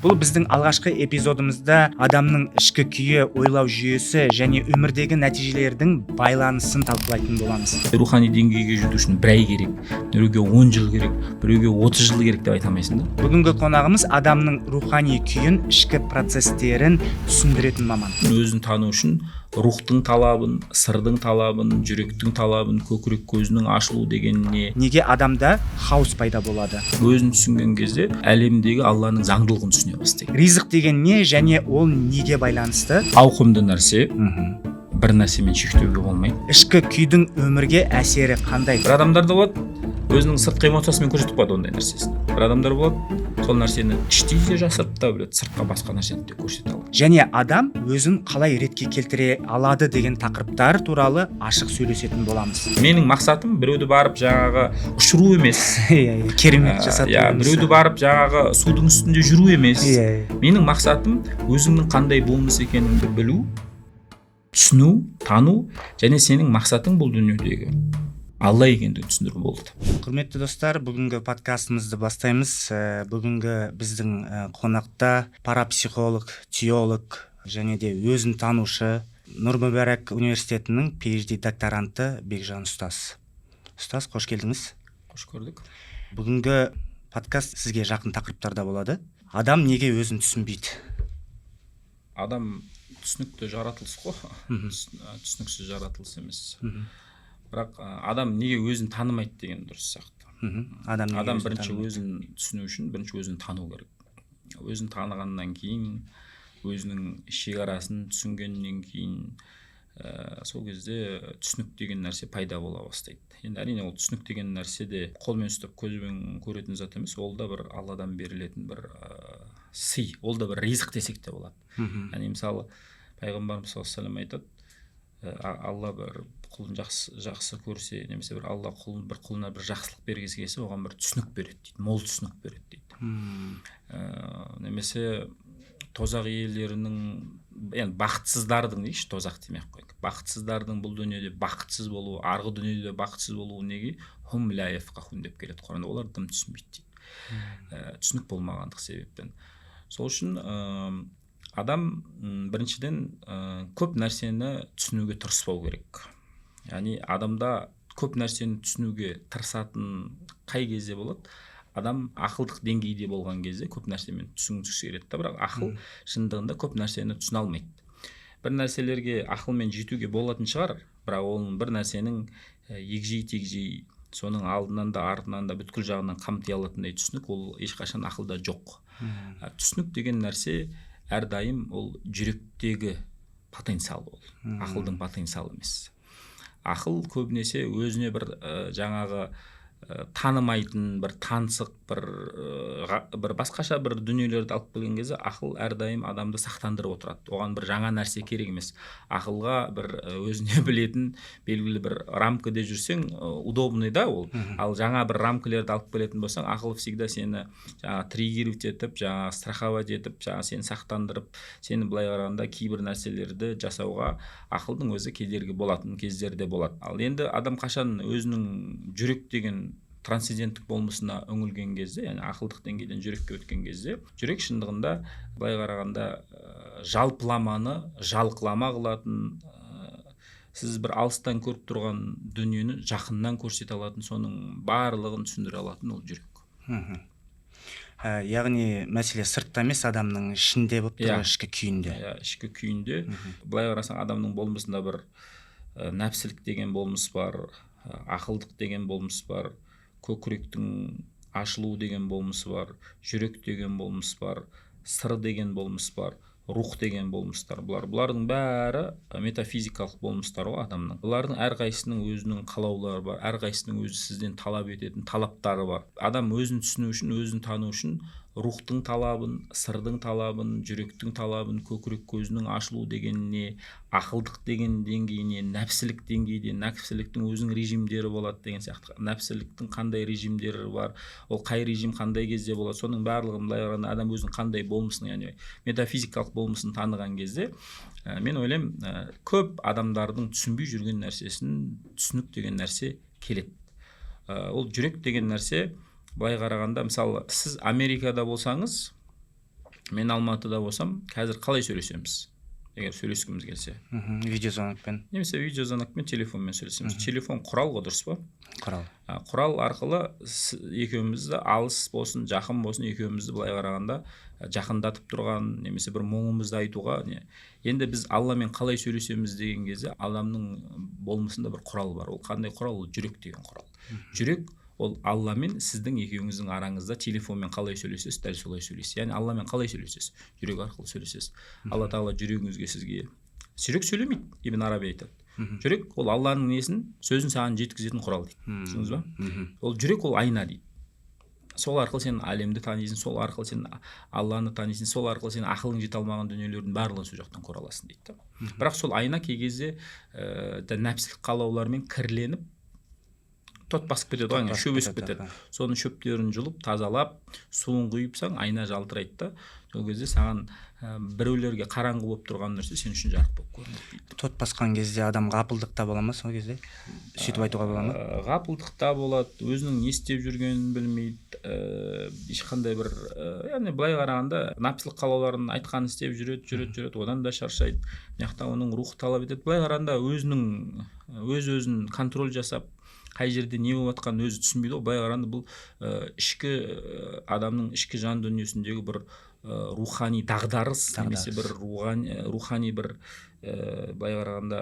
Бұл біздің алғашқы эпизодымызда адамның ішкі күйі, ойлау жүйесі және өмірдегі нәтижелердің байланысын талқылайтын боламыз. Рухани деңгейге жету үшін бір ай керек, біреуге 10 жыл керек, біреуге 30 жыл керек деп айта алмайсың да. Бүгінгі қонағымыз адамның рухани күйін, ішкі процестерін түсіндіретін маман. Өзін тану үшін рухтың талабын, сырдың талабын, жүректің талабын, көкірек көзінің ашылу дегеніне Неге адамда хаос пайда болады? өзін түсінген кезде әлемдегі Алланың заңдылығын түсіне бастайды. Ризық деген не және ол неге байланысты? Ауқымды нәрсе, бір нәрсемен шектеуге болмайды. Ішкі күйдің өмірге әсері қандай? Бір адамдарда болады, өзінің сыртқы эмоциясымен көрсетіп қояды ондай нәрсесін. Бір адамдар болады, сол нәрсені іштей де жасырып та біледі, сыртқа басқа нәрсені де көрсете алады. Және адам өзін қалай ретке келтіре алады деген тақырыптар туралы ашық сөйлесетін боламыз. Менің мақсатым біреуді барып жаңағы ұшыру емес. Керемет жасап тұрмыз. Біреуді барып жаңағы судың үстінде жүру емес. Менің Менің мақсатым өзіңнің қандай болмыс екеніңді білу, түсіну, тану және сенің мақсатың бұл дүниедегі Алла екендігін түсіндіру болды. Құрметті достар, бүгінгі подкастымызды бастаймыз. Бүгінгі біздің қонақта парапсихолог, теолог және де өзін танушы Нұр Мүбәрак университетінің PhD докторанты Бекжан Ұстаз. Ұстаз, қош келдіңіз. Қош көрдік. Бүгінгі подкаст сізге жақын тақырыптарда болады. Адам неге өзін түсінбейді? Адам түсінікті жаратылыс қой. Түсініксіз жаратылыс емес. Бірақ адам неге өзін танымайды деген дұрыс сияқты. Адам бірінші өзін түсіну үшін бірінші өзін тану керек. Өзін танығаннан кейін, өзінің шекарасын түсінгеннен кейін, сол кезде түсінік деген нәрсе пайда бола бастайды. Енді әрине ол түсінік деген нәрсе де қолмен ұстап көзбен көретін зат емес, ол да бір Алладан берілетін бір сый, ол да бір ризық десек те болады. Яғни мысалы пайғамбарымыз саллаллаху алейхи ва саллям айтады, Алла бір құлын жақсы көрсе, немесе бір Алла бір құлына бір жақсылық бергісі келсе, оған бір түсінік береді дейді, мол түсінік береді дейді. Немесе тозақ иелерінің, енді бақытсыздардың дейші, тозақ демей-ақ қояйық. Бақытсыздардың бұл дүниеде бақытсыз болуы, арғы дүниеде бақытсыз болуы неге? Хум ла яфқахун деп келеді Құранда. Олар дым түсінбейді дейді. Түсінік болмағандық себептен. Сол үшін адам біріншіден көп нәрсені түсінуге тырыспау керек. Яғни адамда көп нәрсені түсінуге тырысатын қай кезде болады? Адам ақылдық деңгейде болған кезде көп нәрсемен түсінгісі келеді, бірақ ақыл шындығында көп нәрсені түсіне алмайды. Бір нәрселерге ақылмен жетуге болатын шығар, бірақ оның бір нәрсенің егжей-тегжей, соның алдынан да артынан да бүткіл жағынан қамти алатындай түсінік ол ешқашан ақылда жоқ. Түсінік деген нәрсе әрдайым ол жүректегі потенциал ол, ақылдың потенциалы емес. Ақыл көбінесе өзіне бір жаңағы танымайтын, бір тансық, бір басқаша бір дүниелерді алып келген кезде ақыл әрдайым адамды сақтандырып отырады. Оған бір жаңа нәрсе керек емес. Ақылға бір өзіне білетін белгілі бір рамкада жүрсең, удобный да ол. Ал жаңа бір рамкалерді алып келетін болсаң, ақыл всегда сені триггерить етіп, страховать етіп, сені сақтандырып, сені былай қарағанда кейбір нәрселерді жасауға ақылдың өзі кедергі болатын кездерде болады. Ал енді адам қашан өзінің жүрек деген трансценденттік болмысына үңілген кезде, яғни ақылдық деңгейден жүрекке өткен кезде, жүрек шындығында былай қарағанда жалпыламаны жалқылама қылатын, сіз бір алыстан көріп тұрған дүниені жақыннан көрсете алатын, соның барлығын түсіндіре алатын ол жүрек. Яғни мәселе сыртта емес, адамның ішінде болып тұрған ішкі күйінде. Ішкі күйінде. Былай қарасаң адамның болмысында бір нәпсілік деген болмыс бар, ақылдық деген болмыс бар, көкіректің ашылу деген болмысы бар, жүрек деген болмыс бар, сыр деген болмыс бар, рух деген болмыстар. Бұлардың бәрі метафизикалық болмыстар ғой адамның. Бұлардың әрқайсының өзінің қалаулары бар, әрқайсының өзі сізден талап ететін талаптары бар. Адам өзін түсіну үшін, өзін тану үшін рухтың талабын, сырдың талабын, жүректің талабын, көкірек көзінің ашылу дегеніне, ақылдық деген деңгейіне, нәпсілік деңгейде, нәпсіліктің өзінің режимдері болады деген сияқты. Нәпсіліктің қандай режимдері бар, ол қай режим қандай кезде болады, соның барлығын былай қарағанда адам өзінің қандай болмысын, яғни метафизикалық болмысын таныған кезде, мен ойлаймын, көп адамдардың түсінбей жүрген нәрсесін түсінік деген нәрсе келеді. Ол жүрек деген нәрсе былай қарағанда, мысалы, сіз Америкада болсаңыз, мен Алматыда болсам қазір қалай сөйлесеміз егер сөйлескіміз келсе? Видеозвонокпен немесе видеозвонокпен, телефонмен сөйлесеміз. Телефон құрал ғой, дұрыс па? құрал. Құрал арқылы екеумізді алыс болсын, жақын болсын, екеумізді былай қарағанда жақындатып тұрған, немесе бір мұңымызды айтуға. Енді біз Алламен қалай сөйлесеміз деген кезде адамның болмысында бір құрал бар. Ол қандай құрал? Ол жүрек деген құрал. Жүрек ол Алламен сіздің екеуіңіздің араңызда телефонмен қалай сөйлесесіз, дәл солай сөйлесесіз. Яғни Алламен қалай сөйлесесіз? Жүрек арқылы сөйлесесіз. Алла тағала жүрегіңізге сізге, жүрек сөйлемейді, Ибн Араби айтады. Жүрек ол Алланың несін, сөзін саған жеткізетін құрал дейді. Түсіндіңіз ба? Ол жүрек ол айна дейді. Сол арқылы сен әлемді танисың, сол арқылы сен Алланы танисың, сол арқылы сен ақылың жете алмаған дүниелердің барлығын сол жақтан көре аласың дейді. Бірақ сол айна кей кезде нәпсілік қалаулармен кірленіп тот басып кетеді ғой, шөп өсіп кетеді. Соның шөптерін жұлып, тазалап, суын құйыпсаң, айна жалтырайды да. Сол кезде саған біреулерге қараңғы болып тұрған нәрсе сен үшін жарық болып көрінеді дейді. Тот басқан кезде адам ғапылдық та бола ма сол кезде? Сөйтіп айтуға бола ма? Ғапылдық та болады, өзінің не істеп жүргенін білмейді, ешқандай бір, яғни былай қарағанда нәпсілік қалауларын айтқанын істеп жүреді, одан да шаршайды. Мына оның рухы талап етеді. Былай қарағанда өзін контроль жасап, қай жерде не болып жатқанын өзі түсінбейді ғой. Былай қарағанда бұл ішкі адамның ішкі жан дүниесіндегі бір рухани дағдарыс, немесе бір рухани бір былай қарағанда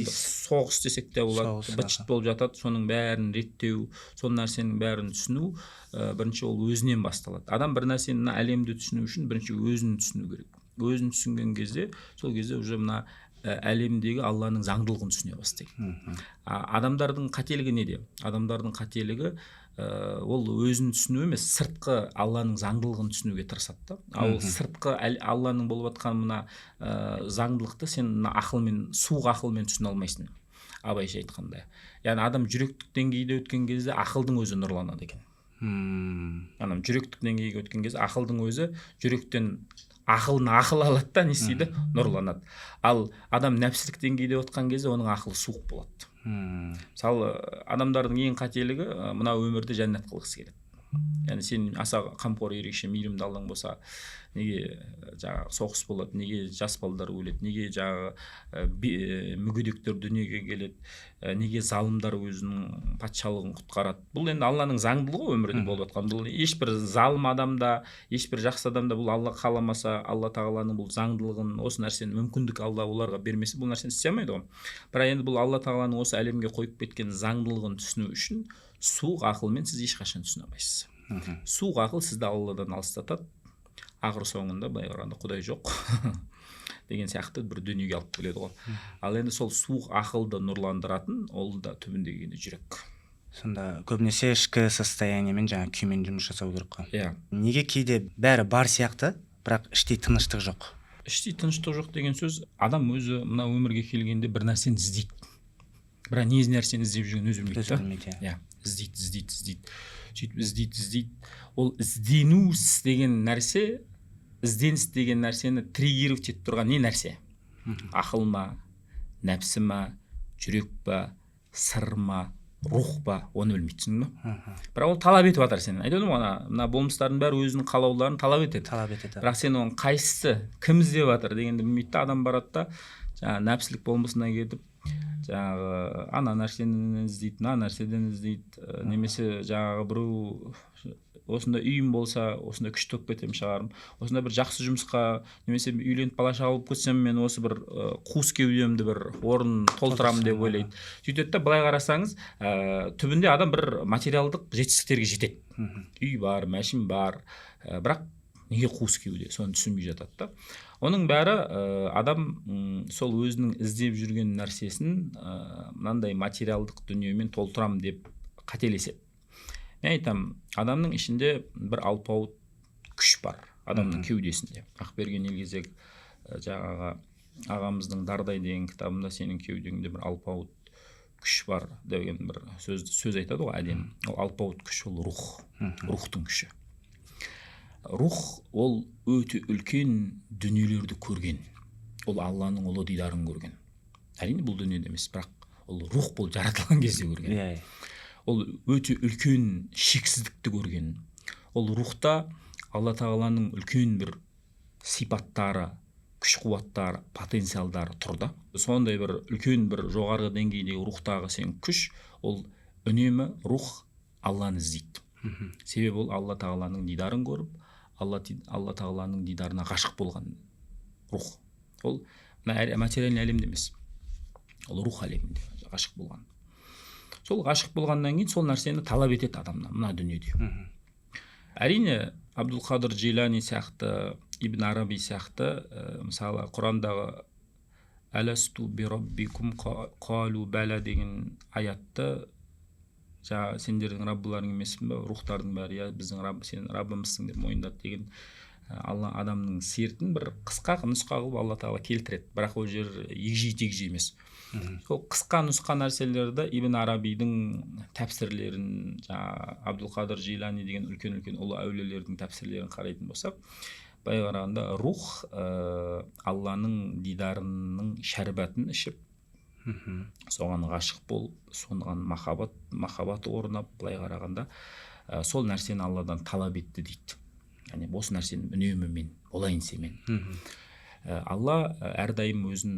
соғыс десек те болады, быт-шыт болып жатады. Соның бәрін реттеу, сол нәрсенің бәрін түсіну, бірінші ол өзінен басталады. Адам бір нәрсені әлемді түсіну үшін бірінші өзін түсіну керек. Өзін түсінген кезде, сол кезде уже мына әлемдегі Алланың заңдылығын түсіне бастайды. Адамдардың қателігі неде? Адамдардың қателігі ол өзін түсіну емес, сыртқы Алланың заңдылығын түсінуге тырысады. Ал сыртқы Алланың болып жатқан мына заңдылықты сен мына ақылмен, суық ақылмен түсіне алмайсың. Абайша айтқандай. Яғни адам жүректік деңгейде өткен кезде ақылдың өзі нұрланады екен. Адам жүректік деңгейге өткен кезде ақылдың өзі жүректен ақыл алады да, не істейді? Нұрланады. Ал адам нәпсілік деңгейде отқан кезде оның ақылы суық болады. Мысалы, адамдардың ең қателігі мына өмірде жәннат қылғысы келеді. Яғни сен аса қамқор, ерекше мейірімді Аллаң болса, неге жаңағы соғыс болады, неге жас балдар өледі, неге жаңағы мүгедектер дүниеге келеді, неге залымдар өзінің патшалығын құтқарады. Бұл енді Алланың заңдылығы өмірде болып жатқан. Бұл ешбір залым адамда, ешбір жақсы адамда бұл Алла қаламаса, Алла тағаланың бұл заңдылығын, осы нәрсені мүмкіндік Алла оларға бермесе, бұл нәрсені істей алмайды ғой. Бірақ енді бұл Алла тағаланың осы әлемге қойып кеткен заңдылығын түсіну үшін суық ақылмен сіз ешқашан түсіне алмайсыз. Суық ақыл сізді Алладан алыстатады. Ақыр соңында былай қарағанда Құдай жоқ деген сияқты бір дүниеге алып келеді ғой. Ал енді сол суық ақылды нұрландыратын ол да түбіндегі жүрек. Сонда көбінесе ішкі состояниемен жаңа күймен жұмыс жасау керек қой. Иә. Неге кейде бәрі бар сияқты, бірақ іштей тыныштық жоқ? Іштей тыныштық жоқ деген сөз, адам өзі мына өмірге келгенде бір нәрсені іздейді. Бірақ не нәрсені іздеп жүрген өзі білмейді. Иә, іздейді. Сөйтіп іздейді. Ол іздену деген нәрсе, ізденіс деген нәрсені триггировать етіп тұрған не нәрсе? Ақыл ма, нәпсі ма, жүрек па, сыр ма, рух па, оны білмейсің ба? Бірақ ол талап етіп жатыр сені. Айтады ғой, мына болмыстардың бәрі өзінің қалауларын талап етеді. Бірақ сен оның қайсысы, кім іздеп жатыр дегенді білмейді. Адам барады да, жаңағы нәпсілік болмысына кетіп, жаңағы ана нәрсені іздейді, мына нәрседен іздейді, немесе жаңағы біреу осында үйім болса, осында күшті болып кетем шығарым, осында бір жақсы жұмысқа, немесе үйленіп бала шаға алып кетсем, мен осы бір қуыс кеудемді бір орын толтырамын деп ойлайды. Сөйтеді да, былай қарасаңыз, түбінде адам бір материалдық жетістіктерге жетеді. Үй бар, мәшін бар, бірақ неге қуыс кеуде, соны түсінбей жатады да. Оның бәрі адам сол өзінің іздеп жүрген нәрсесін мынандай материалдық дүниемен толтырам деп қателеседі. Мен айтам, адамның ішінде бір алпауыт күш бар, адамның кеудесінде. Ақберген Елгезек жаңағы ағамыздың Дардай деген кітабында сенің кеудеңде бір алпауыт күш бар деген бір сөз айтады ғой, әдемі. Ол алпауыт күш, ол рух, рухтың күші. Рух ол өте үлкен дүниелерді көрген. Ол Алланың ұлы дидарын көрген. Әрине бұл дүниеде емес, бірақ ол рух бұл жаратылған кезде көрген. Ол өте үлкен шексіздікті көрген. Ол рухта Алла тағаланың үлкен бір сипаттары, күш қуаттары, потенциалдары тұр да. Сондай бір үлкен бір жоғарғы деңгейдегі рухтағы сен күш, ол үнемі рух Алланы іздейді. Себебі ол Алла тағаланың дидарын көріп, Алла тағаланың дидарына ғашық болған рух. Ол материальный әлемде емес, ол рух әлемінде ғашық болған. Сол ғашық болғаннан кейін сол нәрсені талап етеді адамнан мына дүниеде. Әрине Абдул-Қадыр Джейлани сияқты, Ибн Араби сияқты, мысалы Құрандағы «Әләсту би раббикум қалу бәлә» деген аятты, жаңа сендердің раббыларың емеспін бе, рухтардың бәрі, иә біздің рабб, сен раббымызсың деп мойындады деген Алла адамның сертін бір қысқа нұсқа қылып Алла тағала келтіреді. Бірақ ол жер егжей-тегжей емес. Сол қысқа нұсқа нәрселерді Ибн Арабидің тәпсірлерін, жаңа Абдул-Қадыр Джейлани деген үлкен ұлы әулиелердің тәпсірлерін қарайтын болсақ, былай қарағанда рух Алланың дидарының шәрбатын ішіп, соған ғашық болып, соған махаббат орнап, былай қарағанда сол нәрсені Алладан талап етті дейді. Яғни осы нәрсені үнемі мен болайын семен. Алла әрдайым өзін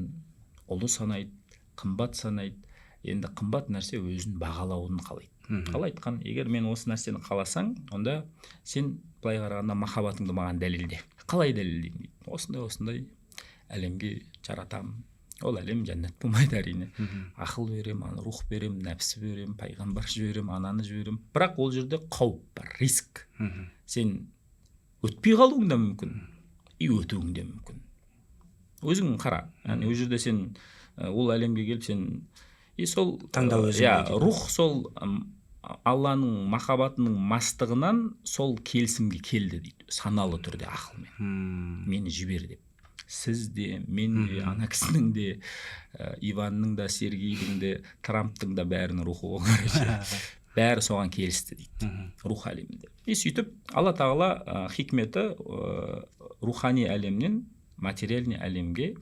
ұлы санайды, қымбат санайды. Енді қымбат нәрсе өзін бағалауын қалайды. Қалай айтқан, егер мен осы нәрсені қаласаң, онда сен былай қарағанда махаббатыңды маған дәлелде. Қалай дәлелдеймін дейді. Осындай әлемге жаратамын. Ол әлем жәннат болмайды әрине. Ақыл берем, рух берем, нәпсі берем, пайғамбар жіберем, ананы жіберем. Бірақ ол жерде қауіп бар, риск. Сен өтпей қалуың да мүмкін, өтуің де мүмкін. Өзің қара. Яғни ол жерде сен ол әлемге келіп сен сол таңдау өзің. Рух сол Алланың махаббатының мастығынан сол келісімге келді дейді. Саналы түрде ақылмен. Мені жібер деп. Сіз де, мен де, ана кісінің де, Иванның да, Сергейдің де, Трамптың да бәрінің рухы болған. Бәрі соған келісті дейді. Рух әлемінде. Сөйтіп, Алла тағала хикметі рухани әлемнен материальный әлемге,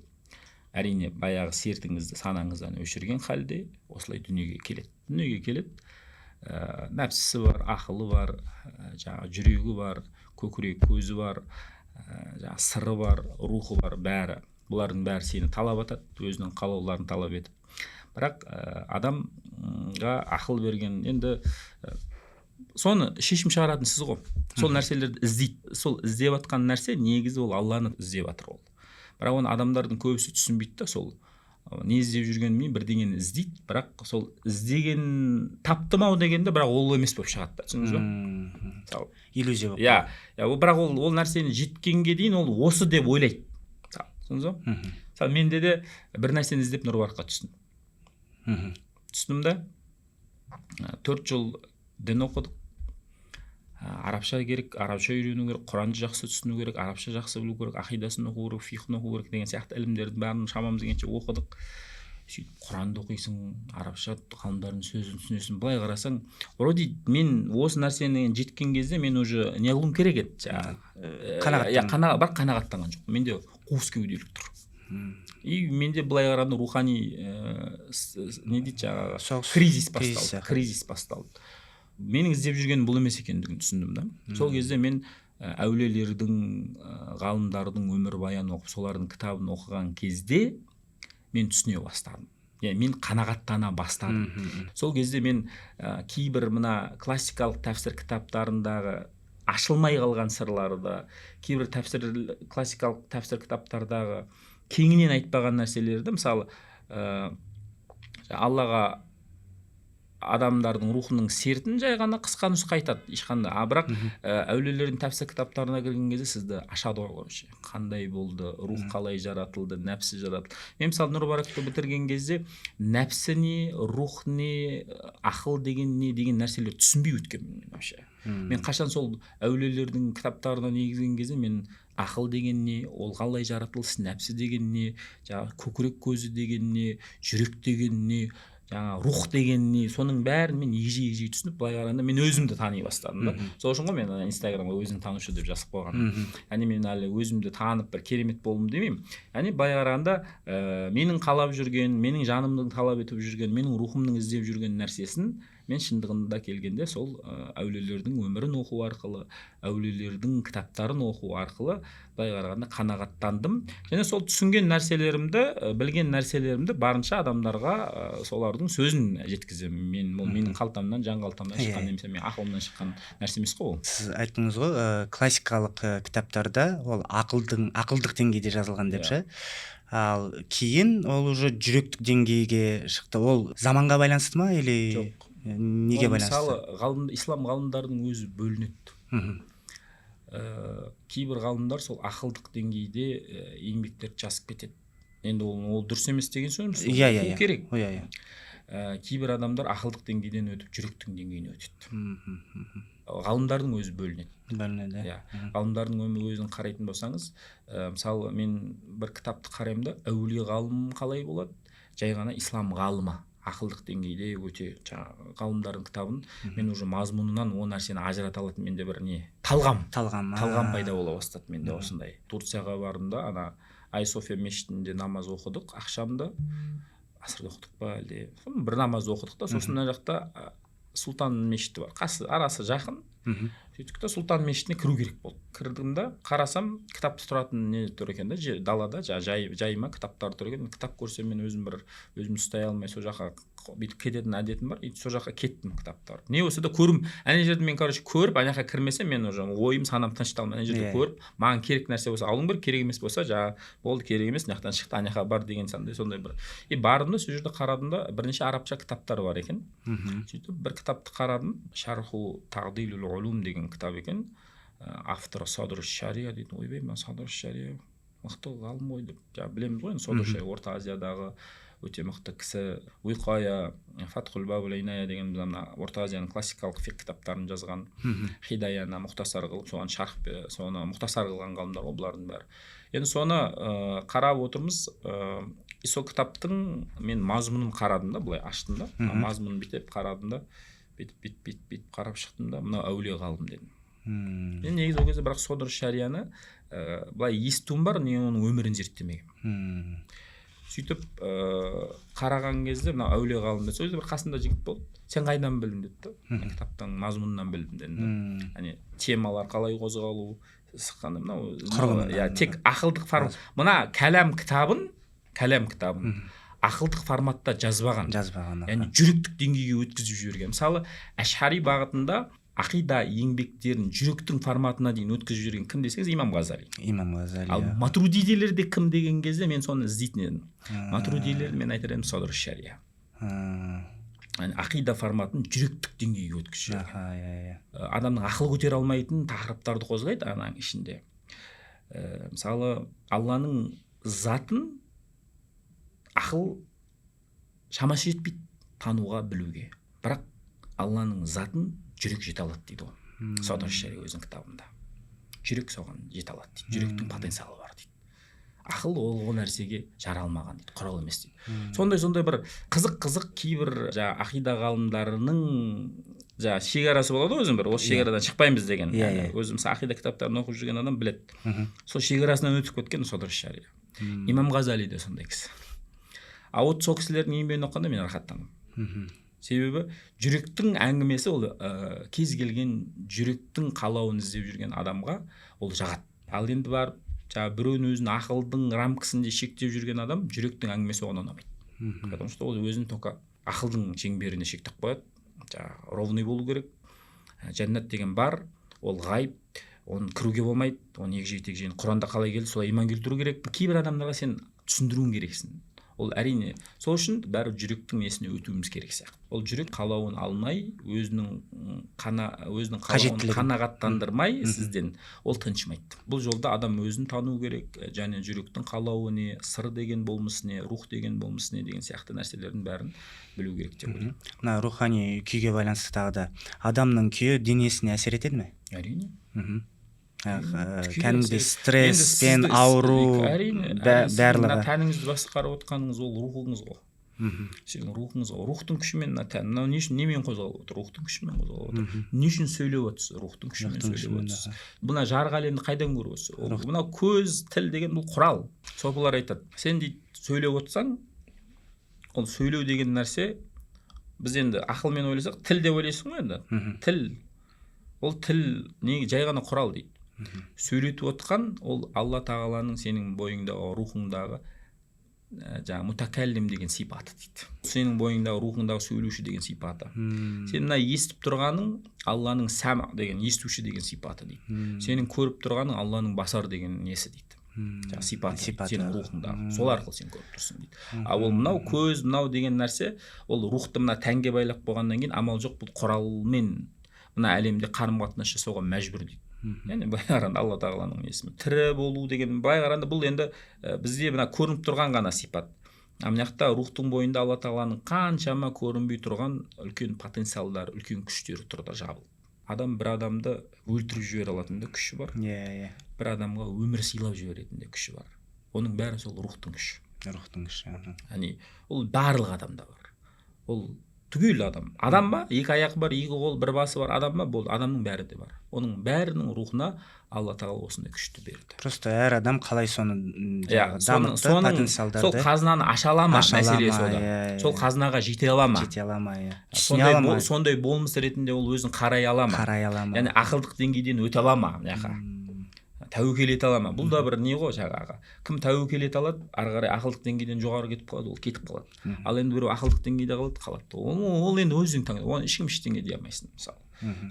әрине баяғы сертіңізді санаңыздан өшірген халде осылай дүниеге келеді. Нәпсісі бар, ақылы бар, жүрегі бар, көкірек көзі бар, сыры бар, рухы бар, бәрі. Бұлардың бәрі сені талап етеді, өзінің қалауларын талап етіп. Бірақ адамға ақыл берген, енді соны шешім шығаратын сіз ғой. Сол нәрселерді іздейді. Сол іздеп атқан нәрсе негізі ол Алланы іздеп атыр ол. Бірақ оны адамдардың көбісі түсінбейді да, сол не іздеп жүргенмен бірдеңені іздейді, бірақ сол іздеген таптым-ау дегенде, бірақ ол емес болып шығады да, түсіндіңіз ба? Иллюзия болып. Иә, бірақ ол нәрсені жеткенге дейін ол осы деп ойлайды. Түсіндіңіз ба? Мысалы, менде де бір нәрсені іздеп Нұрбарыққа түстім. Түстім да 4 жыл дін оқыдық. Арабша керек, арабша үйрену керек, Құранды жақсы түсіну керек, арабша жақсы білу керек, ақидасын оқу керек, фиқхын оқу керек деген сияқты ілімдердің бәрін шамамыз келгенше оқыдық. Сөйтіп Құранды оқисың, арабша ғалымдардың сөзін түсінесің. Былай қарасаң, вроде мен осы нәрсені жеткен кезде мен уже не қылуым керек еді. Бірақ қанағаттанған жоқ. Менде қуыс кеуделік тұр. И менде былай қарағанда рухани не дейді жаңағы кризис басталды. Менің іздеп жүргенім бұл емес екендігін түсіндім да. Сол кезде мен әулиелердің, ғалымдардың өмірбаянын оқып, солардың кітабын оқыған кезде мен түсіне бастадым. Мен қанағаттана бастадым. Сол кезде мен кейбір мына классикалық тәфсір кітаптарындағы ашылмай қалған сырларды, кейбір классикалық тәфсір кітаптардағы кеңінен айтпаған нәрселерді, мысалы Аллаға адамдардың рухының сертін жай ғана қысқа нұсқа айтады, ешқандай. Бірақ әулиелердің тәфсір кітаптарына кірген кезде сізді ашады ғой, қандай болды, рух қалай жаратылды, нәпсі жаратылды. Мен мысалы Нұрбаракты бітірген кезде нәпсі не, рух не, ақыл деген не деген нәрселер түсінбей өткенмін вообще. Мен қашан сол әулиелердің кітаптарына негізген кезде мен ақыл деген не, ол қалай жаратылды, нәпсі деген не, көкірек көзі деген не, жүрек деген не, рух деген не, соның бәрін мен егжей түсініп, былай қарағанда мен өзімді тани бастадым да. Сол үшін ғой мен Инстаграмға өзім танушы деп жазып қойғаным. Яғни мен әлі өзімді танып бір керемет болдым демеймін. Яғни былай қарағанда менің қалап жүрген, менің жанымның талап етіп жүрген, менің рухымның іздеп жүрген нәрсесін мен шындығында келгенде сол әулиелердің өмірін оқу арқылы, әулиелердің кітаптарын оқу арқылы былай қарағанда қанағаттандым, және сол түсінген нәрселерімді, білген нәрселерімді барынша адамдарға солардың сөзін жеткіземін. Мен ол менің қалтамнан, жан қалтамнан шыққан немесе мен ақылымнан шыққан нәрсе емес қой ол. Сіз айттыңыз ғой, классикалық кітаптарда ол ақылдық деңгейде жазылған деп ше. Ал кейін ол уже жүректік деңгейге шықты. Ол заманға байланысты ма или жоқ? Неге байланысты? Мысалы, ислам ғалымдарының өзі бөлінеді. Кейбір ғалымдар сол ақылдық деңгейде еңбектерді жазып кетеді. Енді ол дұрыс емес деген сөз. Иә. Керек. Кейбір адамдар ақылдық деңгейден өтіп жүректің деңгейіне өтеді. Ғалымдардың өзі бөлінеді. Ғалымдардың өзін қарайтын болсаңыз, мысалы мен бір кітапты қараймын да, әулие ғалым қалай болады, жай ғана ислам ғалымы ақылдық деңгейде өте ғалымдардың кітабын мен уже мазмұнынан о нәрсені ажырата алатын менде бір талғам пайда бола бастады менде. Осындай Турцияға бардым да, ана Ай София мешітінде намаз оқыдық, ақшамды асырда оқыдық па әлде бір намаз оқыдық та, сосын мына жақта Сұлтан мешіті бар, арасы жақын. Сөйттік та Сұлтан мешітіне кіру керек болды. Кірдім да, қарасам кітапты тұратын не тұр екен да, далада жайма кітаптар тұр екен. Кітап көрсем мен өзімді ұстай алмай сол жаққа бүйтіп кететін әдетім бар. Сол жаққа кеттім кітаптар. Не болса да көрім. Ана жерде мен көріп, ана жаққа кірмесем мен уже ойым санам тынышталмай. Ана жерде көріп, маған керек нәрсе болса алуым керек, керек емес болса болды, керек емес, мына жақтан шықты, ана жаққа бар деген сондай бір. Бардым да, сол жерде қарадым да, бірнеше арабша кітаптар бар екен. Сөйтіп бір кітапты қарадым, Шарху Тағдилул Улум деген кітап екен. Авторы Садр Шария дейді. Ойбай, мен Садр Шария мықты ғалым ғой деп. Білеміз ғой, Садр Шария Орта Азиядағы өте мықты кісі. Уиқая, Фатхул Бабул Иная деген Орта Азияның классикалық фиқ кітаптарын жазған. Хидаяны мұхтасар қылып, соны мұхтасар қылған ғалымдар ғой бұлардың бәрі. Енді соны қарап отырмыз. Сол кітаптың мен мазмұнын қарадым да, былай аштым да, мазмұнын бүйтіп қарадым да, бүйтіп қарап шықтым да, мынау әулие ғалым дедім. Мен негізі ол кезде бірақ Содыр Шарияны былай естуім бар, не оның өмірін зерттемегенмін. Сөйтіп қараған кезде мынау әулие ғалым деді. Сол кезде бір қасында жігіт болды. Сен қайдан білдің деді да. Мен кітаптың мазмұнынан білдім дедім. Яғни темалар қалай қозғалу, тек ақылдық формат. Мына кәләм кітабын ақылдық форматта жазбаған. Яғни жүректік деңгейге өткізіп жіберген. Мысалы, Әшғари бағытында ақида еңбектерін жүректің форматына дейін өткізіп жіберген кім десеңіз, Имам Ғазали. Ал Матуридилерде кім деген кезде мен соны іздейтін едім. Матуридилерді мен айтар едім Садр Шария. Ақида форматын жүректік деңгейге өткізіп жіберген. Адамның ақыл көтере алмайтын тақырыптарды қозғайды ананың ішінде. Мысалы, Алланың затын ақыл шамасы жетпейді тануға, білуге. Бірақ Алланың затын жүрек жете алады дейді ол. Садр Шария өзінің кітабында. Жүрек соған жете алады дейді. Жүректің потенциалы бар дейді. Ақыл ол нәрсеге жара алмаған дейді, құрал емес дейді. Сондай бір қызық кейбір ақида ғалымдарының шекарасы болады өзің бір, осы шекарадан шықпаймыз деген. Өзім ақида кітаптарын оқып жүрген адам біледі. Сол шекарасынан өтіп кеткен Садр Шария. Имам Ғазали де сондай кісі. Сол кісілердің еңбегін оқығанда мен рахаттандым. Себебі жүректің әңгімесі ол кез келген жүректің қалауын іздеп жүрген адамға ол жағады. Ал енді бар біреуін өзінің ақылдың рамкасында шектеп жүрген адам жүректің әңгімесі оған ұнамайды. Потому что ол өзін только ақылдың шеңберіне шектеп қояды. Ровный болу керек. Жәннат деген бар, ол ғайып, оны кіруге болмайды. Оны егжей-тегжейін Құранда қалай келді, солай иман келтіру керек. Кейбір адамдарға сен түсіндіруің керексің. Ол әрине, сол үшін бәрі жүректің несіне өтуіміз керек сияқты. Ол жүрек қалауын алмай, өзінің қалауын қанағаттандырмай сізден, ол тыншымайды. Бұл жолда адам өзін тану керек, және жүректің қалауы не, сыр деген болмыс не, рух деген болмыс не деген сияқты нәрселердің бәрін білу керек деп ойлаймын. Мына рухани күйге байланысты тағы да адамның күйі денесіне әсер етеді ме? Әрине. Кәдімгідей стресс пен ауру барлығы. Тәніңізді басқарып отқаныңыз ол рухыңыз ғой. Сіздің рухыңыз ғой. Рухтың күшімен мынау не үшін немен қозғалып отыр? Рухтың күшімен қозғалып отыр. Не үшін сөйлеп отырсыз? Рухтың күшімен сөйлеп отырсыз. Бұна жарық әлемді қайдан көріп отырсыз? Мынау көз, тіл деген бұл құрал. Сопылар айтады. Сен дейді сөйлеп отырсаң, ол сөйлеу деген нәрсе біз енді ақылмен ойласақ, тіл деп ойлайсың ғой енді. Тіл неге жай ғана құрал дейді. Сөйлетіп отқан ол Алла тағаланың сенің бойыңдағы, рухыңдағы жаңағы мутакаллим деген сипаты дейді. Сенің бойыңдағы, рухыңдағы сөйлеуші деген сипаты. Сен мына естіп тұрғаның Алланың сама деген естуші деген сипаты дейді. Сенің көріп тұрғаның Алланың басар деген несі дейді. Жаңағы сипаты сенің рухыңдағы. Сол арқылы сен көріп тұрсың дейді. Ал ол мынау көз, мынау деген нәрсе, ол рухты мына тәнге байлап қойғаннан кейін амал жоқ, бұл құралмен мына әлемде қарым-қатынас жасауға мәжбүр дейді. Яғни былай қарағанда Алла тағаланың несімен тірі болу деген, былай қарағанда бұл енді бізде мына көрініп тұрған ғана сипат. Мына жақта рухтың бойында Алла тағаланың қаншама көрінбей тұрған үлкен потенциалдар, үлкен күштері тұрда жабылып. Адам бір адамды өлтіріп жібере алатын да күші бар. Бір адамға өмір сыйлап жіберетін де күші бар. Оның бәрі сол рухтың күші. Рухтың күші. Яғни ол барлық адамда бар. Ол түгел адам. Адам ба? Екі аяғы бар, екі қол, бір басы бар адам ба? Болды. Адамның бәрі де бар. Оның бәрінің рухына Алла тағала осындай күшті берді. Просто әр адам қалай соны дамытты, потенциалдарды. Сол қазынаны аша ала ма мәселе сода. Сол қазынаға жете ала ма? Жете ала ма, сондай болмыс ретінде ол өзін қарай ала ма? Қарай ала ма? Яғни ақылдық деңгейден өте ала ма? Тәуекел ете ала ма? Бұл да бір не ғой жаңағы. Кім тәуекел ете алады, ары қарай ақылдық деңгейден жоғары кетіп қалады, ол кетіп қалады. Ал енді біреу ақылдық деңгейде қалады. Ол енді өзің таңдайды. Оны ешкім ештеңе дей алмайсың, мысалы.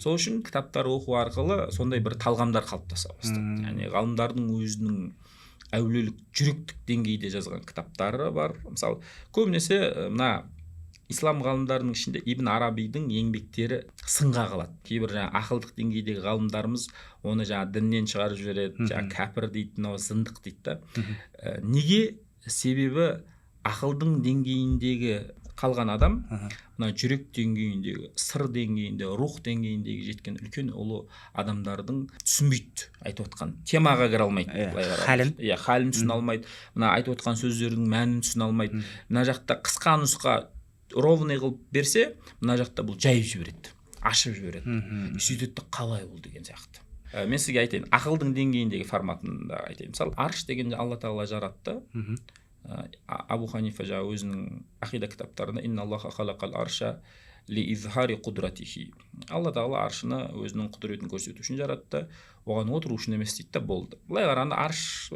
Сол үшін кітаптар оқу арқылы сондай бір талғамдар қалыптаса бастады. Яғни ғалымдардың өзінің әулиелік, жүректік деңгейде жазған кітаптары бар. Мысалы, көбінесе мына ислам ғалымдарының ішінде Ибн Арабидің еңбектері сынға қалады. Кейбір жаңа ақылдық деңгейдегі ғалымдарымыз оны жаңа діннен шығарып жібереді, жаңа кәпір дейді, мынау зындық дейді да. Неге? Себебі ақылдың деңгейіндегі қалған адам, мына жүрек деңгейіндегі, сыр деңгейінде, рух деңгейіндегі жеткен үлкен ұлы адамдардың түсінбейді, айтып отқан темаға кіре алмайды. Халін түсіне алмайды. Мына айтып отқан сөздердің мәнін түсіне алмайды. Мына жақта қысқа нұсқа ровный қылып берсе, мына жақта бұл жайып жібереді, ашып жібереді. Сөйтеді қалай ол деген сияқты. Мен сізге айтайын, ақылдың деңгейіндегі форматында айтайын. Мысалы, арш дегенде Алла тағала жаратты. Абу Ханифа жаңа өзінің ақида кітаптарында инна Аллаха халақал арша ли изхари қудратихи. Алла тағала аршыны өзінің құдіретін көрсету үшін жаратты, оған отыру үшін емес дейді да, болды. Былай қарағанда арш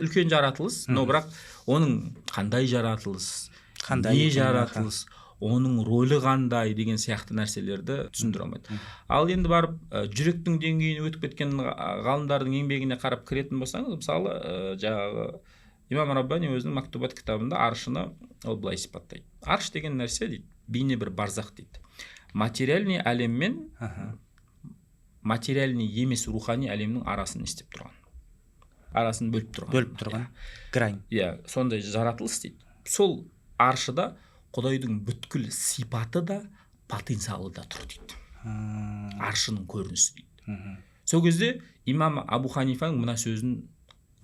үлкен жаратылыс, но бірақ оның қандай жаратылыс, не жаратылыс, оның рөлі қандай деген сияқты нәрселерді түсіндіре алмайды. Ал енді барып жүректің деңгейіне өтіп кеткен ғалымдардың еңбегіне қарап кіретін болсаңыз, мысалы, жаңағы Имам Раббани өзінің Мактубат кітабында аршыны ол былай сипаттайды. Арш деген нәрсе дейді, бейне бір барзақ дейді. Материальный әлем мен материальный емес рухани әлемнің арасын істеп тұрған. Арасын бөліп тұрған. Грань. Сондай жаратылыс дейді. Сол аршыда Құдайдың бүткіл сипаты да, потенциалы да тұр дейді. Аршының көрінісі дейді. Сол кезде имам Абу Ханифаның мына сөзін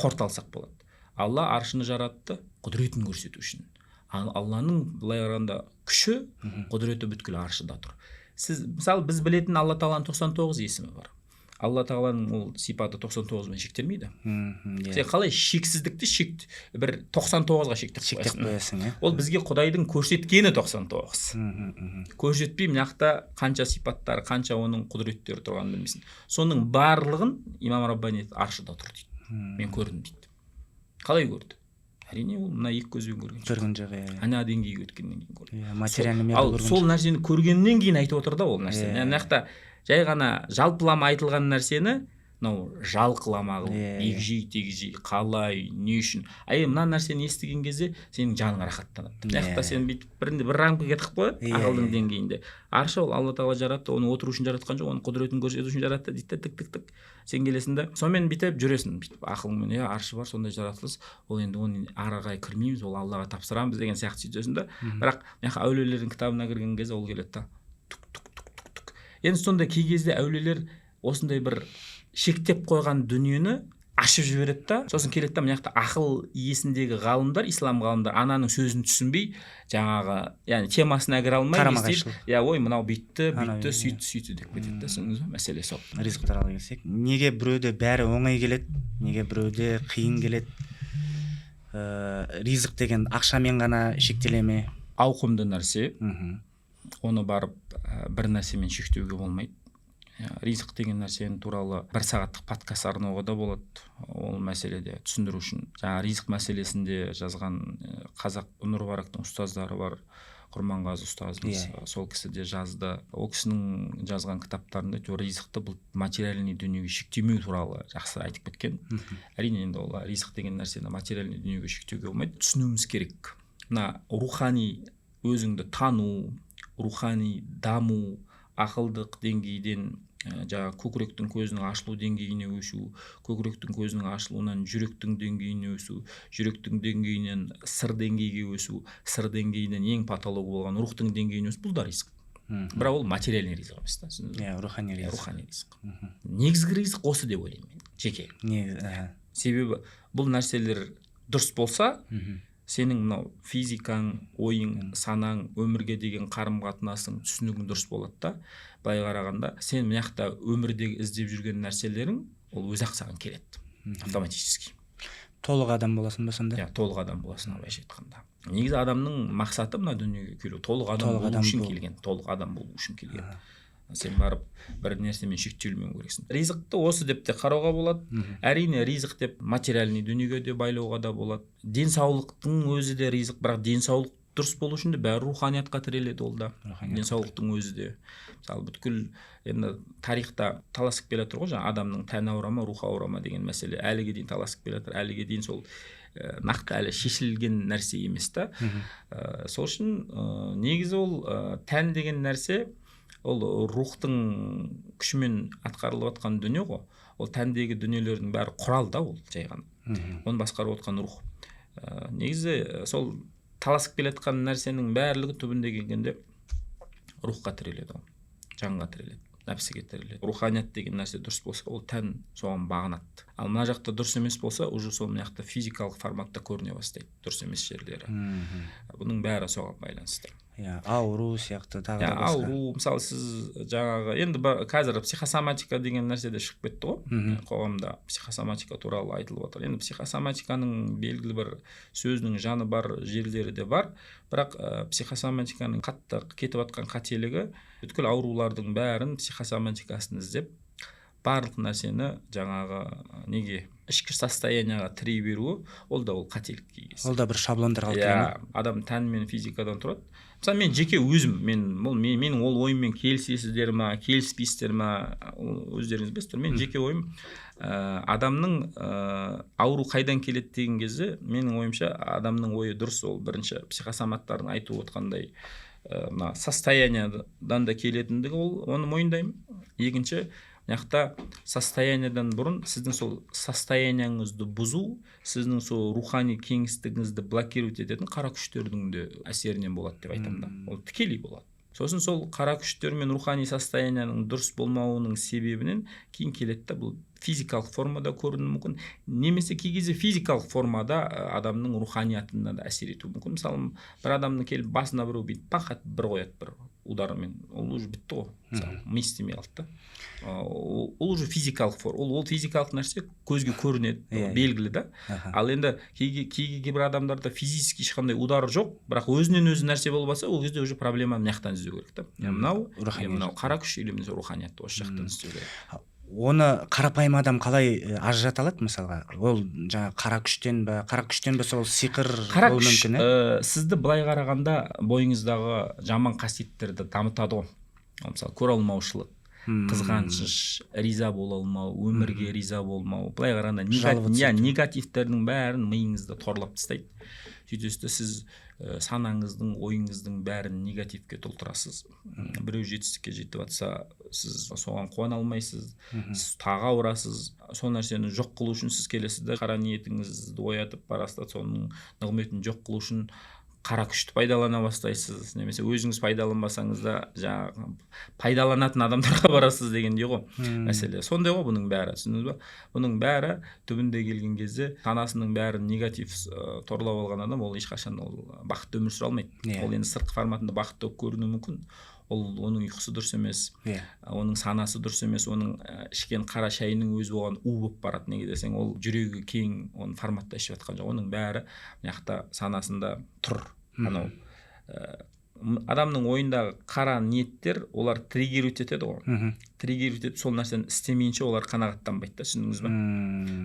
қорыталсақ болады. Алла аршыны жаратты құдіретін көрсету үшін. Алланың былай қарағанда күші, құдіреті бүткіл аршыда тұр. Сіз, мысалы, біз білетін Алла тағаланың 99 есімі бар. Алла тағаланың ол сипаты 99-мен шектелмейді. Сен қалай шексіздікті бір 99-ға шектеп қоясың. Ол бізге Құдайдың көрсеткені 99. Көрсетпей мынақта қанша сипаттары, қанша оның құдіреттері тұрғанын білмейсің. Соның барлығын имам Раббани аршыда тұр дейді. Мен көрдім дейді. Қалай көрді? Әрине ол мына екі көзбен көрген жоқ. Ана деңгейге өткеннен кейін көрді. Ал сол нәрсені көргеннен кейін айтып отыр да ол нәрсені. Мынақта жай ғана жалпылама айтылған нәрсені мынау жалқылама қылып, егжей-тегжей, қалай, не үшін. Мына нәрсені естіген кезде сенің жаның рахаттанады. Мынақта сен бір рамка кетіп қояды ақылдың деңгейінде. Аршы ол Алла тағала жаратты, оны отыру үшін жаратқан жоқ, оның құдіретін көрсету үшін жаратты дейді, тік. Сен келесің да, сонымен бүйтіп жүресің, ақылыңмен, аршы бар, сондай жаратылыс, ол енді оны ары қарай кірмейміз, ол Аллаға тапсырамыз деген сияқты сөйтесің да. Бірақ әулиелердің кітабына кірген кезде ол келеді да. Енді сонда кей кезде әулиелер осындай бір шектеп қойған дүниені ашып жібереді да, сосын келеді да, мына ақыл иесіндегі ғалымдар, ислам ғалымдар ананың сөзін түсінбей, жаңағы, яғни темасына кіре алмай, ой, мынау бүйтті, сөйтті деп кетеді да, түсіндіңіз бе? Мәселе сол. Ризық туралы келсек, неге біреуде бәрі оңай келеді, неге біреуде қиын келеді? Ризық деген ақшамен ғана шектеле ме? Ауқымды нәрсе. оны барып бір нәрсемен шектеуге болмайды. Ризық деген нәрсені туралы 1 сағаттық подкаст арнауға да болады. Ол мәселеде түсіндіру үшін. Жаңа ризық мәселесінде жазған қазақ Нұрбарактың ұстаздары бар, Құрманғазы ұстазымыз, сол кісі де жазды. Ол кісінің жазған кітаптарында ризықты бұл материальный дүниеге шектемеу туралы жақсы айтып кеткен. Әрине енді ол ризық деген нәрсені материальный дүниеге шектеуге болмайды. Түсінуіміз керек. Мына рухани өзіңді тану, рухани даму, ақылдық деңгейден жаңа көкіректің көзінің ашылу деңгейіне өсу, көкіректің көзінің ашылуынан жүректің деңгейіне өсу, жүректің деңгейінен сыр деңгейге өсу, сыр деңгейінен ең патологы болған рухтың деңгейіне өсу, бұл да ризық. Бірақ ол материальный ризық емес та. Рухани ризық. Рухани ризық. Негізгі ризық осы деп ойлаймын мен, жеке. Себебі бұл нәрселер дұрыс болса, сенің мынау физикаң, ойың, санаң, өмірге деген қарым-қатынасың, түсінігің дұрыс болады да. Былай қарағанда сен мына жақта өмірдегі іздеп жүрген нәрселерің ол өзі-ақ саған келеді автоматически. Толық адам боласың ба сонда? Толық адам боласың, былайша айтқанда. Негізі адамның мақсаты мына дүниеге келу, толық адам болу үшін келген, толық адам болу үшін келген. Сен барып бір нәрсемен шектелмеу керексің. Ризықты осы деп те қарауға болады. Әрине ризық деп материальный дүниеге де байлауға да болады. Денсаулықтың өзі де ризық, бірақ денсаулық дұрыс болу үшін де бәрі руханиятқа тіреледі ол да. Денсаулықтың өзі де. Мысалы бүткіл енді тарихта таласып келе жатыр ғой, жаңа адамның тәні ауыра ма, рухы ауыра ма деген мәселе әліге дейін таласып келе жатыр. Әліге дейін сол нақты әлі шешілген нәрсе емес та. Сол үшін негізі ол тән деген нәрсе ол рухтың күшімен атқарылып жатқан дүние ғой. Ол тәндегі дүниелердің бәрі құрал да, ол жай ғана. Оны басқарып жатқан рух. Негізі сол таласып келе жатқан нәрсенің барлығы түбінде келгенде рухқа тіреледі ол. Жанға тіреледі, нәпсіге тіреледі. Руханият деген нәрсе дұрыс болса, ол тән соған бағынады. Ал мына жақта дұрыс емес болса, уже сол мына жақта физикалық форматта көріне бастайды, дұрыс емес жерлері. Бұның бәрі соған байланысты. Ауру сияқты тағы да басқа. Ауру, мысалы сіз жаңағы енді қазір психосоматика деген нәрсе де шығып кетті ғой. Қоғамда психосоматика туралы айтылып отыр. Енді психосоматиканың белгілі бір сөзінің жаны бар жерлері де бар, бірақ психосоматиканың қатты кетіп жатқан қателігі бүткіл аурулардың бәрін психосоматикасын іздеп барлық нәрсені жаңағы неге ішкі состоянияға тірей беруі, ол да ол қателік кейгесі. Ол да бір шаблондар қалып адам тән мен физикадан тұрады. Мысалы мен жеке өзім, менің ол ойыммен келісесіздер ма, келіспейсіздер ма, өздеріңіз білесіздер. Мен жеке ойым, адамның ауру қайдан келеді деген кезде, менің ойымша адамның ойы дұрыс. Ол бірінші психосоматтардың айтып отқандай мына состояниядан да келетіндігі, оны мойындаймын. Екінші, яқта состояниядан бұрын сіздің сол состоянияңызды бұзу, сіздің сол рухани кеңістігіңізді блокировать ететін қара күштердің де әсерінен болады деп айтамын да. Ол тікелей болады. Сосын сол қара күштер мен рухани состоянияның дұрыс болмауының себебінен кейін келеді да, бұл физикалық формада көрінуі мүмкін, немесе кей кезде физикалық формада адамның руханиятына да әсер етуі мүмкін. Мысалы, бір адамның келіп басына біреу бүйтіп пақат бір қояды бір ударымен, ол уже бітті ғой. Ми істемей қалды да. Ол уже физикалық форма. Ол физикалық нәрсе көзге көрінеді, белгілі да. Ал енді кейбір адамдарда физически ешқандай удары жоқ, бірақ өзінен өзі нәрсе болып жатса, ол кезде уже проблема мына жақтан іздеу керек та. Мынау қара күш или руханиятты осы жақтан іздеу керек. Оны қарапайым адам қалай ажырата алады мысалға? Ол жаңа қара күштен бе сол сиқыр болуы мүмкін? Сізді былай қарағанда бойыңыздағы жаман қасиеттерді дамытады ғой. Мысалы, көре алмаушылық, қызғаныш, риза бола алмау, өмірге риза болмау, былай қарағанда негативтердің бәрін миыңызды торлап тастайды. Сөйтесіз сіз санаңыздың, ойыңыздың бәрін негативке толтырасыз. Біреу жетістікке жетіп жатса, сіз соған қуана алмайсыз, сіз тағы ауырасыз. Сол нәрсені жоқ қылу үшін сіз келесіз де қара ниетіңізді оятып барасыз, соның нығметін жоқ қылу үшін қара күшті пайдалана бастайсыз, немесе өзіңіз пайдаланбасаңыз да жаңағы пайдаланатын адамдарға барасыз дегендей ғой мәселе. Сондай ғой бұның бәрі, түсіндіңіз ба? Бұның бәрі түбінде келген кезде санасының бәрін негатив торлап алған адам, ол ешқашан бақытты өмір сүре алмайды. Ол енді сыртқы форматында бақытты көрінуі мүмкін. Оның ұйқысы дұрыс емес, оның санасы дұрыс емес, оның ішкен қара шайының өзі оған у болып барады. Неге десең, ол жүрегі кең, оның форматта ішіп жатқан жоқ. Оның бәрі мына санасында тұр. Анау адамның ойындағы қара ниеттер олар триггерить етеді ғой. Триггерить етіп сол нәрсені істемейінше олар қанағаттанбайды да, түсіндіңіз ба?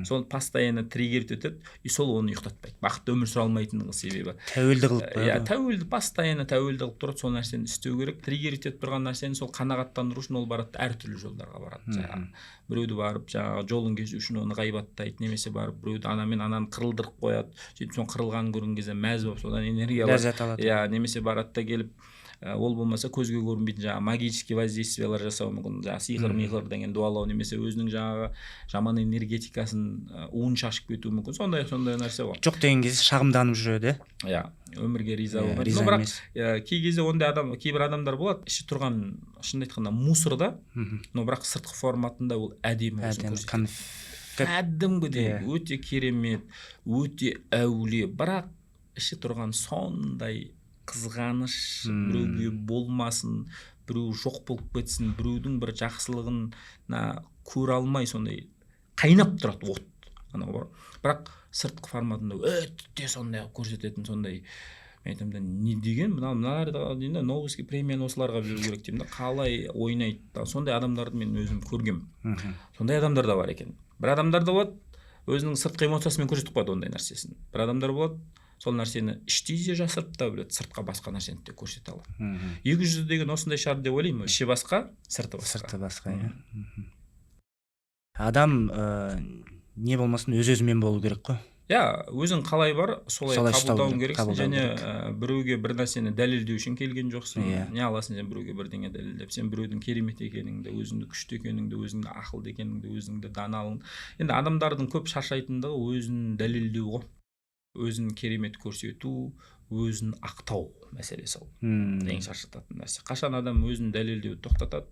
Сол постоянно триггерить етеді, и сол оны ұйықтатпайды. Бақытты өмір сүре алмайтындығы себебі. Тәуелді қылып қояды. Тәуелді, постоянно тәуелді қылып тұрады, сол нәрсені істеу керек. Триггерить етіп тұрған нәрсені сол қанағаттандыру үшін ол барады, әртүрлі жолдарға барады. Біреуді барып жаңағы жолын кесу үшін оны ғайбаттайды, немесе барып біреуді ананы қырылдырып қояды, сөйтіп соны қырылғанын көрген кезде мәз болып содан энергия алады. Немесе барады да келіп ол болмаса көзге көрінбейтін жаңағы магический воздействиялар жасауы мүмкін, жаңағы сиқыр деген дуалау, немесе өзінің жаңағы жаман энергетикасын уын шашып кетуі мүмкін. Сондай нәрсе бар. Жоқ деген кезде шағымданып жүреді. Өмірге риза болмайды. Но бірақ кей кезде ондай кейбір адамдар болады, іші тұрған, шынымды айтқанда, мусор да, но бірақ сыртқы форматында ол әдемі өзін көрсетеді. Кәдімгідей өте керемет, өте әулие, бірақ іші тұрған сондай қызғаныш, біреуге болмасын, біреу жоқ болып кетсін, біреудің бір жақсылығына көре алмай сондай қайнап тұрады от. Бірақ сыртқы форматында өте сондай көрсететін сондай, мен айтамын да, не деген, мыналарда деймін да, Нобелевский премияны осыларға беру керек деймін да, қалай ойнайды. Сондай адамдарды мен өзім көргем. Сондай адамдар да бар екен. Бір адамдар да болады, өзінің сыртқы эмоциясымен көрсетіп қояды ондай нәрсесін. Бір адамдар болады, сол нәрсені іштей де жасырып та біледі, сыртқа басқа нәрсені де көрсете алады. 200 деген осындай шығар деп ойлаймын. Іші басқа, сырты басқа. Сырты басқа, Адам не болмасын өз-өзімен болу керек қой. Өзің қалай бар, солай қабылдауың керексің, және біреуге бір нәрсені дәлелдеу үшін келген жоқсың. Не аласың сен біреуге бірдеңе дәлелдеп? Сен біреудің керемет екеніңді, өзіңді күшті екеніңді, өзіңді ақылды екеніңді, өзіңді даналығың. Енді адамдардың көп шаршайтындығы өзін дәлелдеу ғой. Өзін керемет көрсету, өзін ақтау мәселесі ол. Ең шаршататын нәрсе. Қашан адам өзін дәлелдеуді тоқтатады,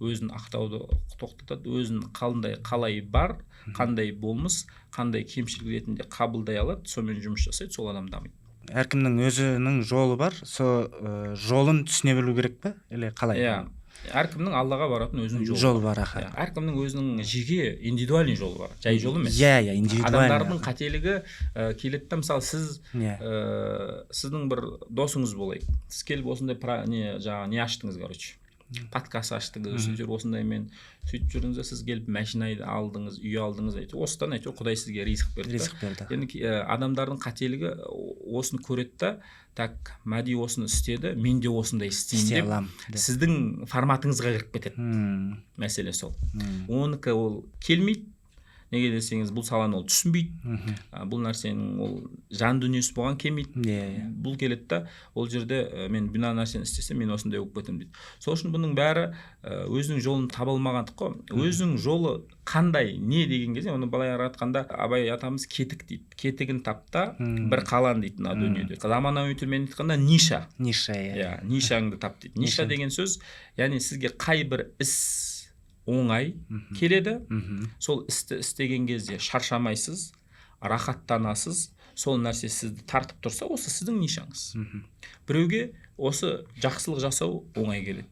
өзін ақтауды тоқтатады, өзін қалай бар, қандай болмыс, қандай кемшілік ретінде қабылдай алады, сонымен жұмыс жасайды, сол адам дамиды. Әркімнің өзінің жолы бар, сол жолын түсіне білу керек пе? Или қалай? Әркімнің Аллаға баратын өзінің жолы бар. Әркімнің өзінің жеке индивидуальный жолы бар. Жай жол емес. Индивидуальный. Адамдардың қателігі келеді да, мысалы сіздің бір досыңыз болайық. Сіз келіп осындай не аштыңыз, короче. Подкаст аштыңыз, осындаймен сөйтіп жүрдіңіз, сіз келіп машина алдыңыз, үй алдыңыз, осыдан Құдай сізге ризық берді. Енді адамдардың қателігі осыны көреді да, так, Мәди осыны істеді, мен де осындай істейін деп, сіздің форматыңызға кіріп кетеді. Мәселе сол. Оныкі ол келмейді. Неге десеңіз, бұл саланы ол түсінбейді. Бұл нәрсенің ол жан дүниесі болған келмейді. Бұл келеді да, ол жерде мен мына нәрсені істесем, мен осындай болып кетемін дейді. Сол үшін бұның бәрі өзінің жолын таба алмағандық қой. Өзінің жолы қандай, не деген кезде, оны былай айтқанда Абай атамыз кетік дейді. Кетігін тапта бір қалан дейді мына дүниеде. Заманауи тілмен айтқанда ниша. Нишаңды тап дейді. Ниша деген сөз, яғни сізге қай бір іс оңай келеді, сол істі істеген кезде шаршамайсыз, рахаттанасыз, сол нәрсе сізді тартып тұрса, осы сіздің нишаңыз. Біреуге осы жақсылық жасау оңай келеді.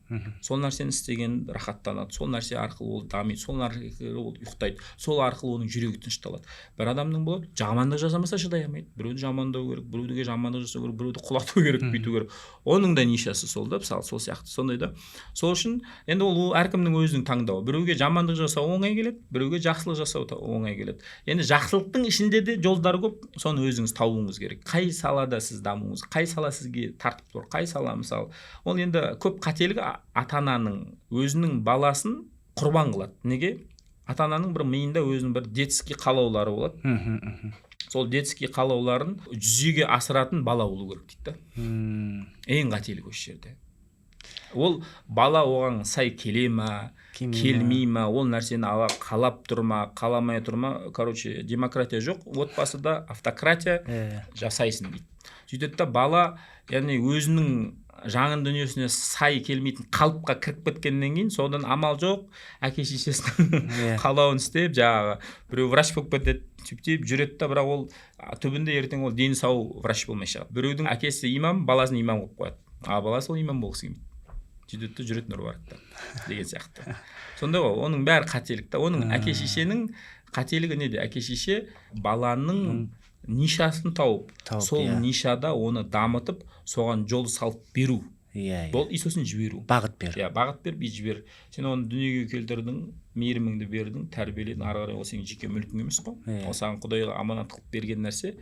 Сол нәрсені істеген рахаттанады, сол нәрсе арқылы ол дамиды, сол арқылы ол ұйықтайды, сол арқылы оның жүрегі тынышталады. Бір адамның болады, жамандық жасамаса шыдай алмайды. Біреуді жамандау керек, біреуге жамандық жасау керек, біреуді құлату керек, бүйту керек. Оның да нишасы сол да, мысалы сол сияқты сондай да. Сол үшін енді ол әркімнің өзінің таңдауы. Біреуге жамандық жасау оңай келеді, біреуге жақсылық жасау оңай келеді. Енді жақсылықтың ішінде де жолдар көп, соны өзіңіз табуыңыз керек. Қай салада сіз дамуыңыз, қай сала сізге тартып тұр, қай сала мысалы. Ол енді көп қателігі ата-ананың өзінің баласын құрбан қылады. Неге? Ата-ананың бір миында өзінің бір детский қалаулары болады. Сол детский қалауларын жүзеге асыратын бала болу керек дейді. Ең қателік осы жерде. Ол бала оған сай келе ма, келмей ма, ол нәрсені қалап тұр ма, қаламай тұр ма, короче, демократия жоқ, отбасыда автократия жасайсың дейді. Сөйтеді да бала, яғни өзінің жаңын дүниесіне сай келмейтін қалыпқа кіріп кеткеннен кейін, содан амал жоқ, әке-шешесінің қалауын істеп, жаңағы біреу врач болып кетеді, сөйтіп жүреді да, бірақ ол түбінде ертең ол дені сау врач болмай шығады. Біреудің әкесі имам, баласын имам қылып қояды. Баласы ол имам болғысы келмейді. Сөйтеді жүретін ұрбарақта деген сияқты. Сонда оның бәрі қателік та. Оның әке-шешенің қателігі неде? Әке-шеше баланың нишасын тауып, сол нишада оны дамытып, соған жол салып беру. Бол и сосын жіберу. Бағыт бер. Бағыт бер, жібер. Сен оны дүниеге келтірдің, мейіріміңді бердің, тәрбиеледің, ары қарай ол сенің жеке мүлкің емес қой. Ол саған Құдайға аманат қылып берген нәрсе.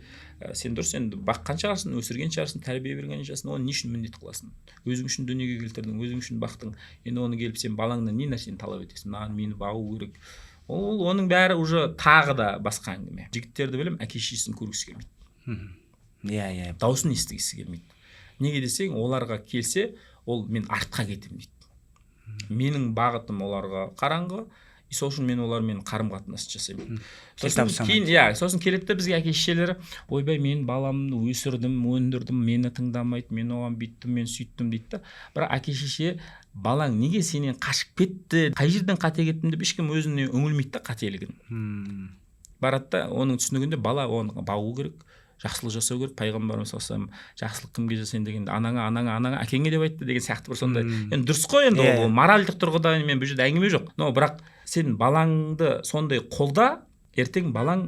Сен дұрыс, енді баққан шығарсың, өсірген шығарсың, тәрбие берген шығарсың, оны не үшін міндет қыласың? Өзің үшін дүниеге келтірдің, өзің үшін бақтың. Енді оны келіп сен балаңнан не нәрсені талап етесің? Маған мені бағу керек. Оның бәрі уже тағы да басқа әңгіме. Жігіттерді білем, әке-шешесін көргісі келмейді. Дауысын естігісі келмейді. Неге десең, оларға келсе, ол мен артқа кетемін дейді. Менің бағытым оларға қараңғы, сол үшін мен олармен қарым-қатынас жасаймын. Сосын келеді бізге әке-шешелері, ойбай мен баламды өсірдім, өндірдім, мені тыңдамайды, мен оған бүйттім, мен сөйттім дейді. Бірақ әке-шеше балаң неге сенен қашып кетті, қай жерден қате кеттім деп ешкім өзіне үңілмейді қателігін. Барады да, оның түсінігінде бала оны бағу керек. Жақсылық жасау керек. Пайғамбарымыз саллаллаху алейхи вассалам жақсылық кімге жасайын дегенде анаңа әкеңе деп айтты деген сияқты бір сондай. Енді дұрыс қой, енді ол моральдық тұрғыдан мен бұл жерде әңгіме жоқ. Но бірақ сен балаңды сондай қолда, ертең балаң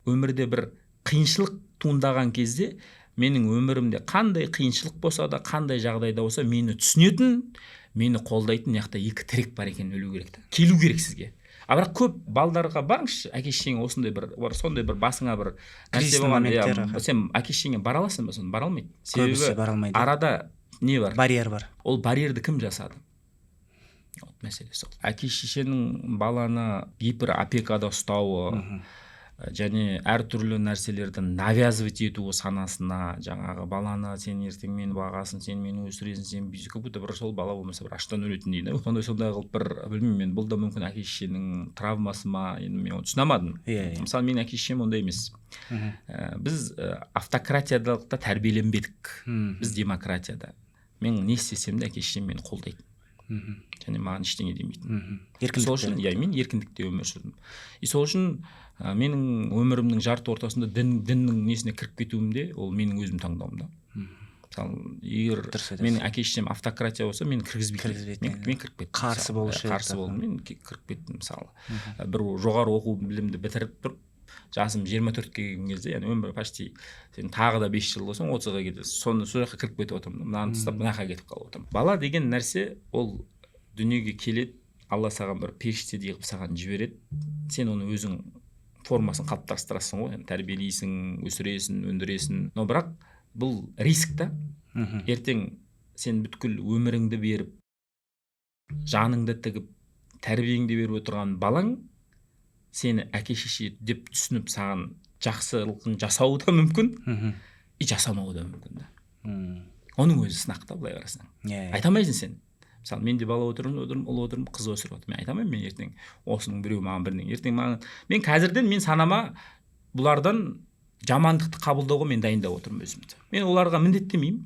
өмірде бір қиыншылық туындаған кезде менің өмірімде қандай қиыншылық болса да, қандай жағдайда болса мені түсінетін, мені қолдайтын яқта екі тірек бар екенін білу керек та. Келу керек сізге. Бірақ көп балдарға барыңызшы, әке-шешеңе осындай сондай бір басыңа бір нәрсе болған, сен әке-шешеңе бара аласың ба, соны бара алмайды. Себебі арада не бар? Барьер бар. Ол барьерді кім жасады? Мәселе сол. Әке-шешенің баланы гиперопекада ұстауы, және әртүрлі нәрселерді навязывать етуі санасына, жаңағы баланы сен ертең мені бағасын, сен мені өсіресің, сен бүйсің, как будто бір сол бала болмаса бір аштан өлетін дейді. Сондай қылып бір, білмеймін мен, бұл да мүмкін әке-шешенің травмасы ма, енді мен оны түсіне алмадым. Мысалы менің әке-шешем ондай емес. Біз автократиялықта тәрбиеленбедік. Біз демократияда. Мен не істесем де әке-шешем мені қолдайды. Және маған ештеңе демейтін. Сол үшін мен еркіндікте өмір сүрдім. Сол үшін менің өмірімнің жарты ортасында діннің несіне кіріп кетуімде ол менің өзім таңдауымда. Мысалы, егер менің әке-шешем автократия болса, мен кіргізбейтін. Мен кіріп кеттім. Қарсы болушы. Қарсы болдым. Мен кіріп кеттім, мысалы. Бір жоғары оқу білімді бітіріп тұрып, жасым 24-ке келген кезде, яғни өмір почти сен тағы да 5 жыл болсаң 30-ға кетесің. Сол жаққа кіріп кетіп отырмын. Мынаны тастап мына жаққа кетіп қалып отырмын. Бала деген нәрсе ол дүниеге келеді, Алла саған бір періштедей қылып саған жібереді. Сен оны өзің формасын қалыптастырасың ғой, тәрбиелейсің, өсіресің, өндіресің. Но бірақ бұл риск та. Ертең сен бүткіл өміріңді беріп, жаныңды тігіп, тәрбиеңді беріп отырған балаң сені әке-шеше деп түсініп саған жақсылығын жасауы да мүмкін, и жасамауы да мүмкін да. Оның өзі сынақ та, былай қарасаң. Айтамайсың сен. Мысалы, мен де бала отырмын, ұл отырмын, қыз өсіріп отырмын. Мен айтамайын, мен ертең осының біреу маған бірдеңе. Ертең мен қазірден мен санама бұлардан жамандықты қабылдауға мен дайындап отырмын өзімді. Мен оларға міндеттемеймін.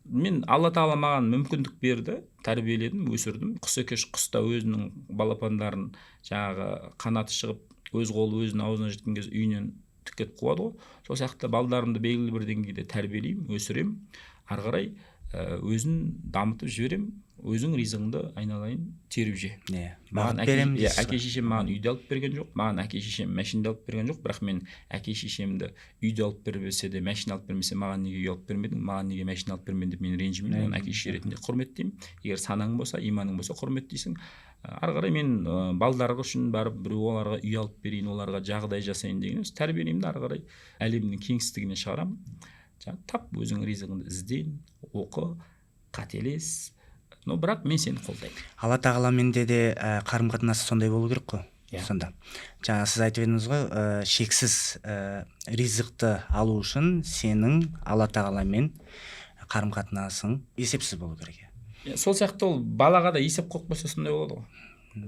Мен Алла тағала маған мүмкіндік берді, тәрбиеледім, өсірдім. Құс екеш құста өзінің балапандарын жаңағы қанаты шығып, өз қолы өзінің аузына жеткен кезде үйінен тікет қуады ғой. Сол сияқты балдарымды белгілі бір деңгейде тәрбиелеймін, өсіремін. Ары қарай өзін дамытып жіберем, өзің ризығыңды айналайын теріп же. Әке-шешем маған үйді алып берген жоқ, маған әке-шешем машина алып берген жоқ, бірақ мен әке-шешемді үйді алып берсе де, машина алып бермесе, маған неге үй алып бермедің, маған неге машина алып бермедің деп мен ренжімеймін, оны әке-шеше ретінде құрметтеймін. Егер санаң болса, иманың болса, құрметтейсің. Ары қарай мен балдарға үшін барып біреу оларға үй алып берейін, оларға жағдай жасайын деген емес, тәрбиелеймін, ары қарай әлемнің кеңістігіне шығарамын. Тап өзің ризығыңды ізден, оқы, қателес. Но бірақ мен сені қолдаймын. Алла тағаламен де қарым-қатынасы сондай болу керек қой. Сонда. Жаңа сіз айтып едіңіз ғой, шексіз ризықты алу үшін сенің Алла тағаламен қарым-қатынасың есепсіз болу керек. Сол сияқты ол балаға да есеп қойып қойса сондай болады ғой.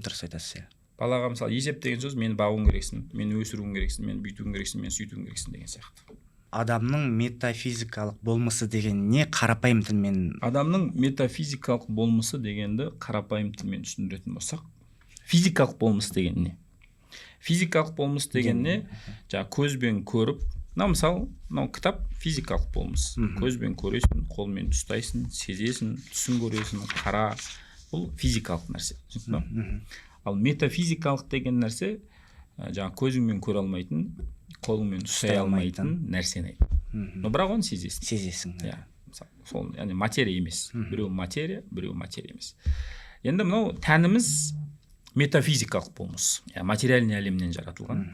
Дұрыс айтасыз. Балаға мысалы есеп деген сөз мені бағуың керексің, мені өсіруің керексің, мені бүйтуің керексің, мені сөйтуің керексің деген сияқты. Адамның метафизикалық болмысы деген не, қарапайым тілмен? Адамның метафизикалық болмысы дегенді қарапайым тілмен түсіндіретін болсақ, физикалық болмыс деген не? Физикалық болмыс деген не? Жаңа көзбен көріп, мысалы, мынау кітап физикалық болмыс. Көзбен көресің, қолмен ұстайсың, сезесің, түсін көресің, қара. Бұл физикалық нәрсе. Ал метафизикалық деген нәрсе, жаңа көзіңмен көре алмайтын, қолыңмен ұстай алмайтын нәрсені айтады. Но бірақ оны сезесің. сол яғни материя емес. Біреу материя емес. Енді мынау тәніміз метафизикалық болмыс, материальный әлемнен жаратылған.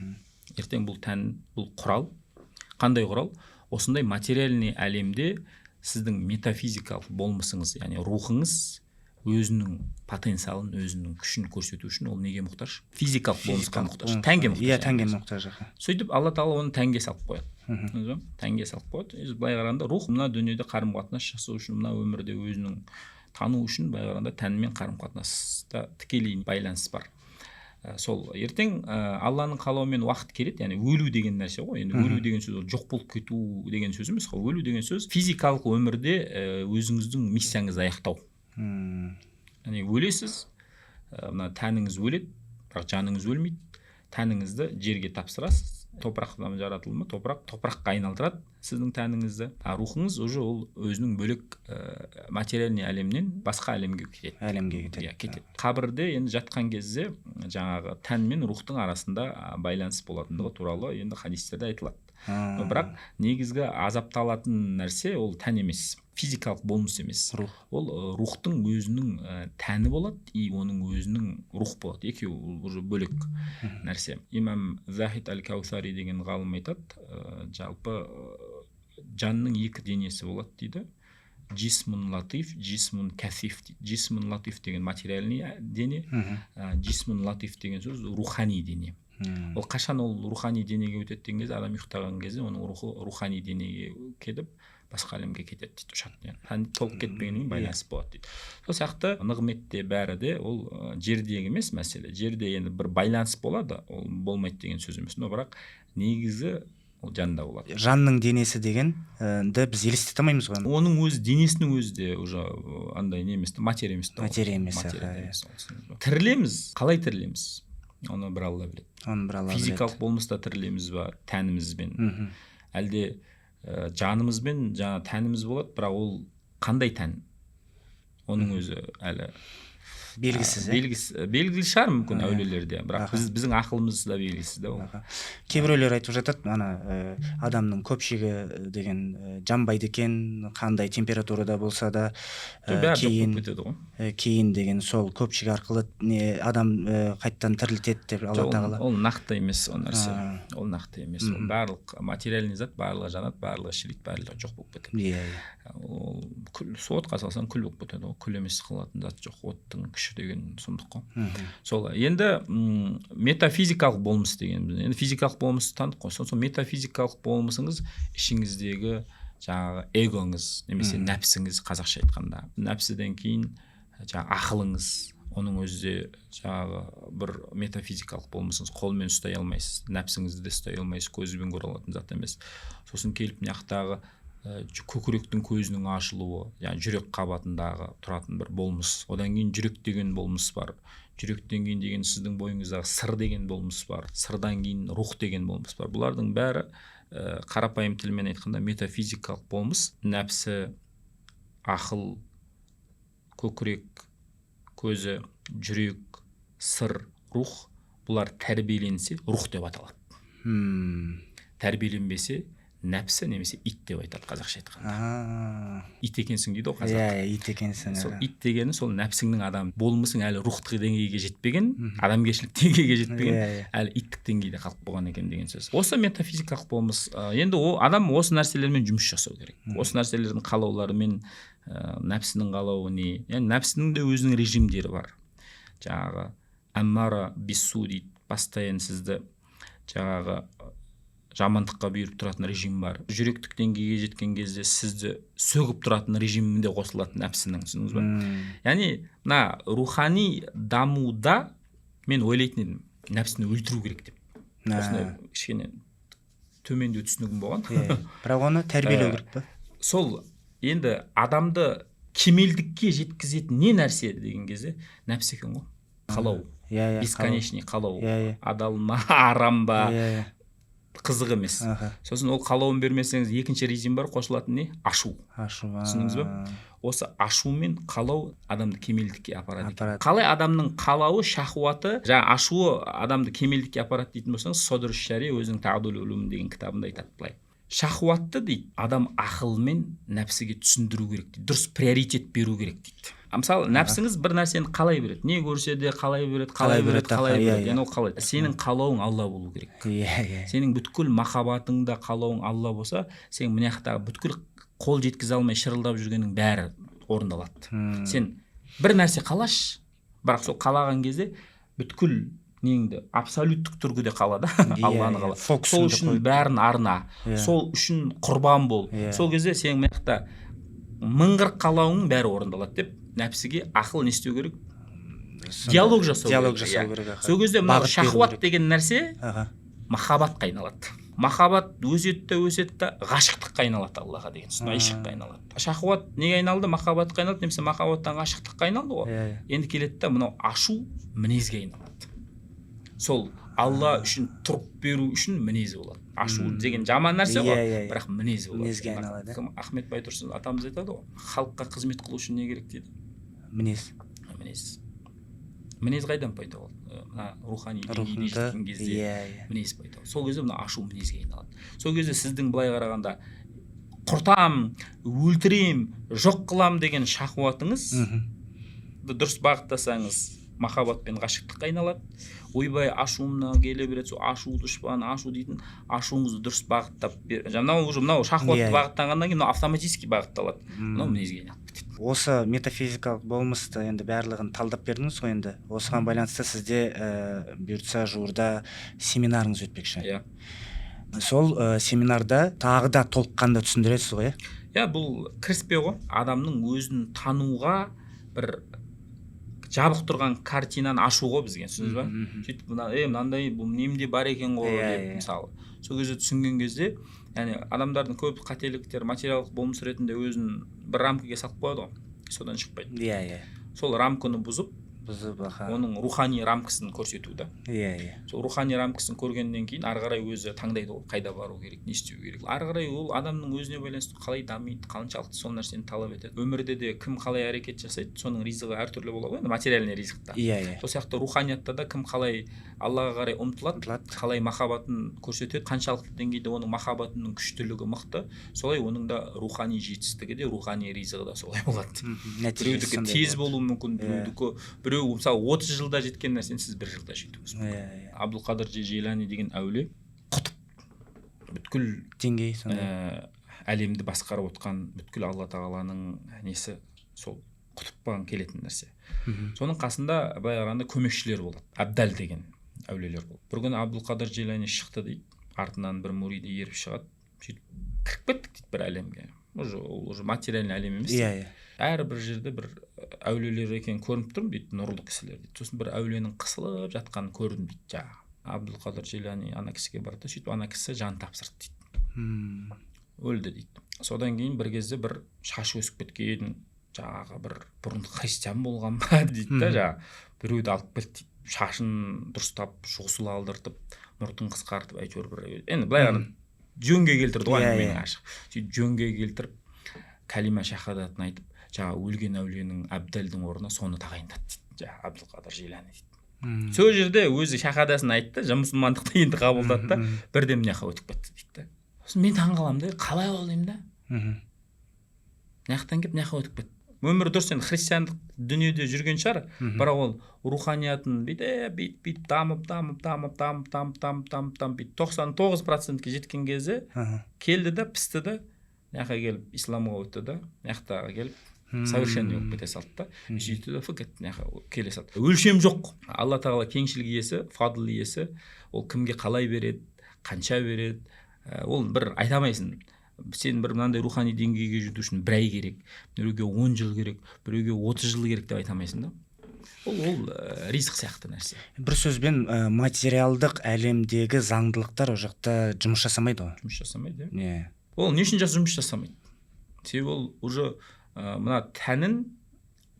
Ертең бұл тән, бұл құрал. Қандай құрал? Осындай материальный әлемде сіздің метафизикалық болмысыңыз, яғни рухыңыз өзінің потенциалын, өзінің күшін көрсету үшін ол неге мұқтаж? Физикалық болмысқа мұқтаж, тәнге мұқтаж. Иә, тәнге мұқтаж. Сөйтіп Алла Тағала оны тәнге салып қояды. Тәнге салып қояды. Былай қарағанда рух мына дүниеде қарым-қатынас жасау үшін, мына өмірде өзінің тану үшін былай қарағанда тәнмен қарым-қатынаста тікелей байланыс бар. Сол ертең Алланың қалауымен уақыт келеді, яғни өлу деген нәрсе ғой. Енді өлу деген сөз ол жоқ болып кету деген сөз емес қой. Өлу деген сөз физикалық өмірде өзіңіздің миссияңызды аяқтау. Яғни өлесіз, мына тәніңіз өледі, бірақ жаныңыз өлмейді. Тәніңізді жерге тапсырасыз. Топырақтан жаратылды ма, топыраққа айналдырады сіздің тәніңізді. А рухыңыз уже ол өзінің бөлек материальный әлемнен басқа әлемге кетеді. Қабірде енді жатқан кезде жаңағы тән мен рухтың арасында байланыс болатындығы туралы енді хадистерде айтылады. Бірақ негізгі азапталатын нәрсе ол тән емес, физикалық болмыс емес. Ол рухтың өзінің тәні болады, и оның өзінің рух болады. Екеуі уже бөлек нәрсе. Имам Захид аль-Каусари деген ғалым айтады, жалпы жанның екі денесі болады дейді. Джисмун латиф, джисмун кафиф. Джисмун латиф деген материальный дене, джисмун латиф деген сөз рухани дене. Ол қашан ол рухани денеге өтеді деген кезде, адам ұйықтаған кезде оның рухы рухани денеге кетіп басқа әлемге кетеді дейді. Ұшады. Толық кетпегеннен байланыс болады дейді. Сол сияқты нығметте бәрі де ол жердегі емес мәселе. Жерде енді бір байланыс болады, ол болмайды деген сөз емес. Но бірақ негізі ол жанда болады. Жанның денесі дегенді біз елестете алмаймыз ғой. Оның өзі денесінің өзі де уже андай не емес, материя емес. Материя емес. Тірілеміз, қалай тірілеміз? Оны бір Алла біледі. Физикалық болмыста тірілеміз ба, тәнімізбен. Әлде жанымызбен жаңа тәніміз болады, бірақ ол қандай тән? Оның өзі әлі белгісіз. Белгілі шығар мүмкін әулиелерде, бірақ біздің ақылымыз да белгісіз да ол. Кейбіреулер айтып жатады, ана адамның көпшігі деген жанбайды екен, қандай температурада болса да кейін деген сол көпшігі арқылы адам қайттан тірілтеді деп Алла Тағала. Ол нақты емес ол нәрсе. Ол нақты емес. Ол барлық материальный зат, барлығы жанады, барлығы шірейді, барлығы жоқ болып кетеді. Ол отқа салсаң күл болып кетеді. Ол күл емес қылатын зат жоқ. Оттың күші деген сұмдық қой. Сол енді метафизикалық болмыс деген. Енді физикалық болмысты таныдық қой. Сол метафизикалық болмысыңыз ішіңіздегі жаңағы эгоңыз немесе нәпсіңіз, қазақша айтқанда. Нәпсіден кейін жаңағы ақылыңыз, оның өзі жаңағы бір метафизикалық болмысыңыз, қолмен ұстай алмайсыз, нәпсіңізді де ұстай алмайсыз, көзбен көре алатын зат емес. Сосын келіп мынаяқтағы көкіректің көзінің ашылуы, яғни жүрек қабатындағы тұратын бір болмыс. Одан кейін жүрек деген болмыс бар. Жүректен кейін деген сіздің бойыңыздағы сыр деген болмыс бар. Сырдан кейін рух деген болмыс бар. Бұлардың бәрі қарапайым тілмен айтқанда метафизикалық болмыс. Нәпсі, ақыл, көкірек, көзі, жүрек, сыр, рух, бұлар тәрбиеленсе рух деп аталады. Тәрбиеленбесе нәпсі немесе ит деп айтады қазақша айтқанда. Ит екенсің дейді ғой қазақ. Ит екенсің. Сол ит дегені сол нәпсіңнің адам болмысың әлі рухтық деңгейге жетпеген, адамгершілік деңгейге жетпеген, әлі иттік деңгейде қалып болған екен деген сөз. Осы метафизикалық болмыс. Енді адам осы нәрселермен жұмыс жасау керек. Осы нәрселердің қалауларымен нәпсінің қалауы не? Яғни нәпсінің де өзінің режимдері бар. Жаңағы аммара бису дейді. Постоянно сізді жаңағы жамандыққа бұйырып тұратын режим бар. Жүректік деңгейге жеткен кезде сізді сөгіп тұратын режимінде қосылатын нәпсінің, түсіндіңіз ба? Яғни мына рухани дамуда мен ойлайтын едім, нәпсіні өлтіру керек деп. Осындай кішкене төмендеу түсінігім болған. Бірақ оны тәрбиелеу керек па? Сол енді адамды кемелдікке жеткізетін не нәрсе деген кезде нәпс екен ғой. Қалау. Бесконечный қалау. Адал ма, арам ба? Қызық емес. Сосын ол қалауын бермесеңіз екінші режим бар, қосылатын не? Ашу. Түсіндіңіз ба? Осы ашу мен қалау адамды кемелдікке апарады. Қалай адамның қалауы, шахуаты, жаңа ашуы адамды кемелдікке апарады дейтін болсаңыз, Содыр Шари өзінің Таъдул улум деген кітабында айтады былай. шахуатты дейді адам ақылмен нәпсіге түсіндіру керек дейді, дұрыс приоритет беру керек дейді. Мысалы нәпсіңіз бір нәрсені қалай береді, не көрсе де қалай береді, яғни ол қалай, сенің қалауың Алла болу керек. Сенің бүткіл махаббатыңда қалауың Алла болса, сен мына жақтағы бүткіл қол жеткізе алмай шырылдап жүргеннің бәрі орындалады. Сен бір нәрсе қалаш, бірақ сол қалаған кезде бүткіл неңді абсолюттік түргіде қалады, Алланы қала. Сол үшін бәрін арна, сол үшін құрбан бол. Сол кезде сен мына жақта мыңғыр қалауың бәрі орындалады деп нәпсіге ақыл не істеу керек? Диалог жасау керек. Сол кезде мына шахуат деген нәрсе махаббатқа айналады. Махаббат өсетті ғашықтыққа айналады, Аллаға деген ғашықтыққа айналады. Шахуат неге айналды? Махаббатқа айналды, немесе махаббаттан ғашықтыққа айналды ғой. Енді келеді да мынау ашу мінезге айналады. Сол Алла үшін тұрып беру үшін мінезі болады. Ашу деген жаман нәрсе ғой, бірақ мінезі болады. Мінезге айналады. Ахмет Байтұрсын атамыз айтады ғой, халыққа қызмет қылу үшін не керек дейді? Мінез. Мінез қайдан пайда болды? Мына рухани деңгейде жеткен кезде мінез пайда болды. Сол кезде мына ашу мінезге айналады. Сол кезде сіздің былай қарағанда құртам, өлтірем, жоқ қылам деген шахуатыңыз дұрыс бағыттасаңыз махаббатпен ғашықтыққа айналады. Ойбай ашуымна келе береді, сол ашу дұшпан, ашу дейтін ашуыңызды дұрыс бағыттап бер. Мынау шахуат бағыттағаннан кейін автоматически бағытталады. Мынау мінезге айналады. Осы метафизикалық болмысты енді барлығын талдап бердіңіз ғой енді. Осыған байланысты сізде бұйыртса жуырда семинарыңыз өтпекші. Сол семинарда тағы да толыққанды түсіндіресіз ғой? Бұл кіріспе ғой. Адамның өзін тануға бір жабық тұрған картинаны ашу ғой бізге, түсіндіңіз ба? Сөйтіп мынандай бұл немде бар екен ғой деп мысалы. Сол кезде түсінген кезде, яғни адамдардың көп қателіктері материалдық болмыс ретінде өзін бір рамкаға салып қояды ғой, содан шықпайды. Сол рамканы бұзып, оның рухани рамкасын көрсету да. Сол рухани рамкасын көргеннен кейін ары қарай өзі таңдайды ғой, қайда бару керек, не істеу керек. Ары қарай ол адамның өзіне байланысты қалай дамиды, қаншалықты сол нәрсені талап етеді. Өмірде де кім қалай әрекет жасайды, соның ризығы әртүрлі болады ғой, енді материальный ризықта. Сол сияқты руханиятта да кім қалай Аллаға қарай ұмтылады, қалай махаббатын көрсетеді, қаншалықты деңгейде оның махаббатының күштілігі мықты, солай оның да рухани жетістігі де, рухани ризығы да солай болады. Біреудікі тез болуы мүмкін, біреу мысалы 30 жылда жеткен нәрсені сіз 1 жылда жетуіңіз мүмкін. Абдул-Қадыр Жейлани деген әулие құтып, бүткіл деңгей әлемді басқарып отқан бүткіл Алла тағаланың несі сол құтып келетін нәрсе. Соның қасында былай қарағанда көмекшілер болады. Абдал деген әулиелер болды. Бір күні Абдул-Қадыр Жейлани шықты дейді, артынан бір мұриді еріп шығады, сөйтіп кіріп кеттік дейді бір әлемге. Ол уже материальный әлем емес. Әрбір жерде бір әулиелер екен көрініп тұрмын дейді, нұрлы кісілер дейді. Сосын бір әулиенің қысылып жатқанын көрдім дейді. Абдул-Қадыр Жейлани ана кісіге барды, сөйтіп ана кісі жан тапсырды дейді. Өлді дейді. Содан кейін бір кезде бір шашы өсіп кеткен, жаңағы бір бұрын христиан болған ба дейді да, біреуді алып келді дейді. Шашын дұрыстап, ғұсыл алдыртып, мұртын қысқартып, әйтеуір бір енді былай ғана жөнге келтірді ғой менің ашық. Сөйтіп жөнге келтіріп, кәлима шахадатын айтып, жаңа өлген әулиенің Абдалдың орнына соны тағайындады дейді, жаңа Абдул-Қадыр Жейлани дейді. Сол жерде өзі шахадасын айтты, мұсылмандықты енді қабылдады да, бірден мына жаққа өтіп кетті дейді. Сосын мен таңғаламын да, қалай ол деймін да? Мына жақтан келіп мына жаққа өтіп кетті. Өмір дұрыс енді христиандық дүниеде жүрген шығар, бірақ ол руханиятын бүйтіп дамып 99%-ке жеткен кезде келді да, пісті да, мына жаққа келіп исламға өтті да, мына жақтаға келіп совершенный болып кете салды да, сөйтті да, факет мына жаққа келе салды. Өлшем жоқ. Алла тағала кеңшілік иесі, фадл иесі, ол кімге қалай береді, қанша береді, ол бір айта алмайсың. Сен бір мынандай рухани деңгейге жету үшін 1 ай керек, біреуге 10 жыл керек, біреуге 30 жыл керек деп айта алмайсың да. Ол ризық сияқты нәрсе. Бір сөзбен материалдық әлемдегі заңдылықтар о жақта жұмыс жасамайды ғой. Жұмыс жасамайды, Ол не үшін жұмыс жасамайды? Себебі ол уже мына тәнін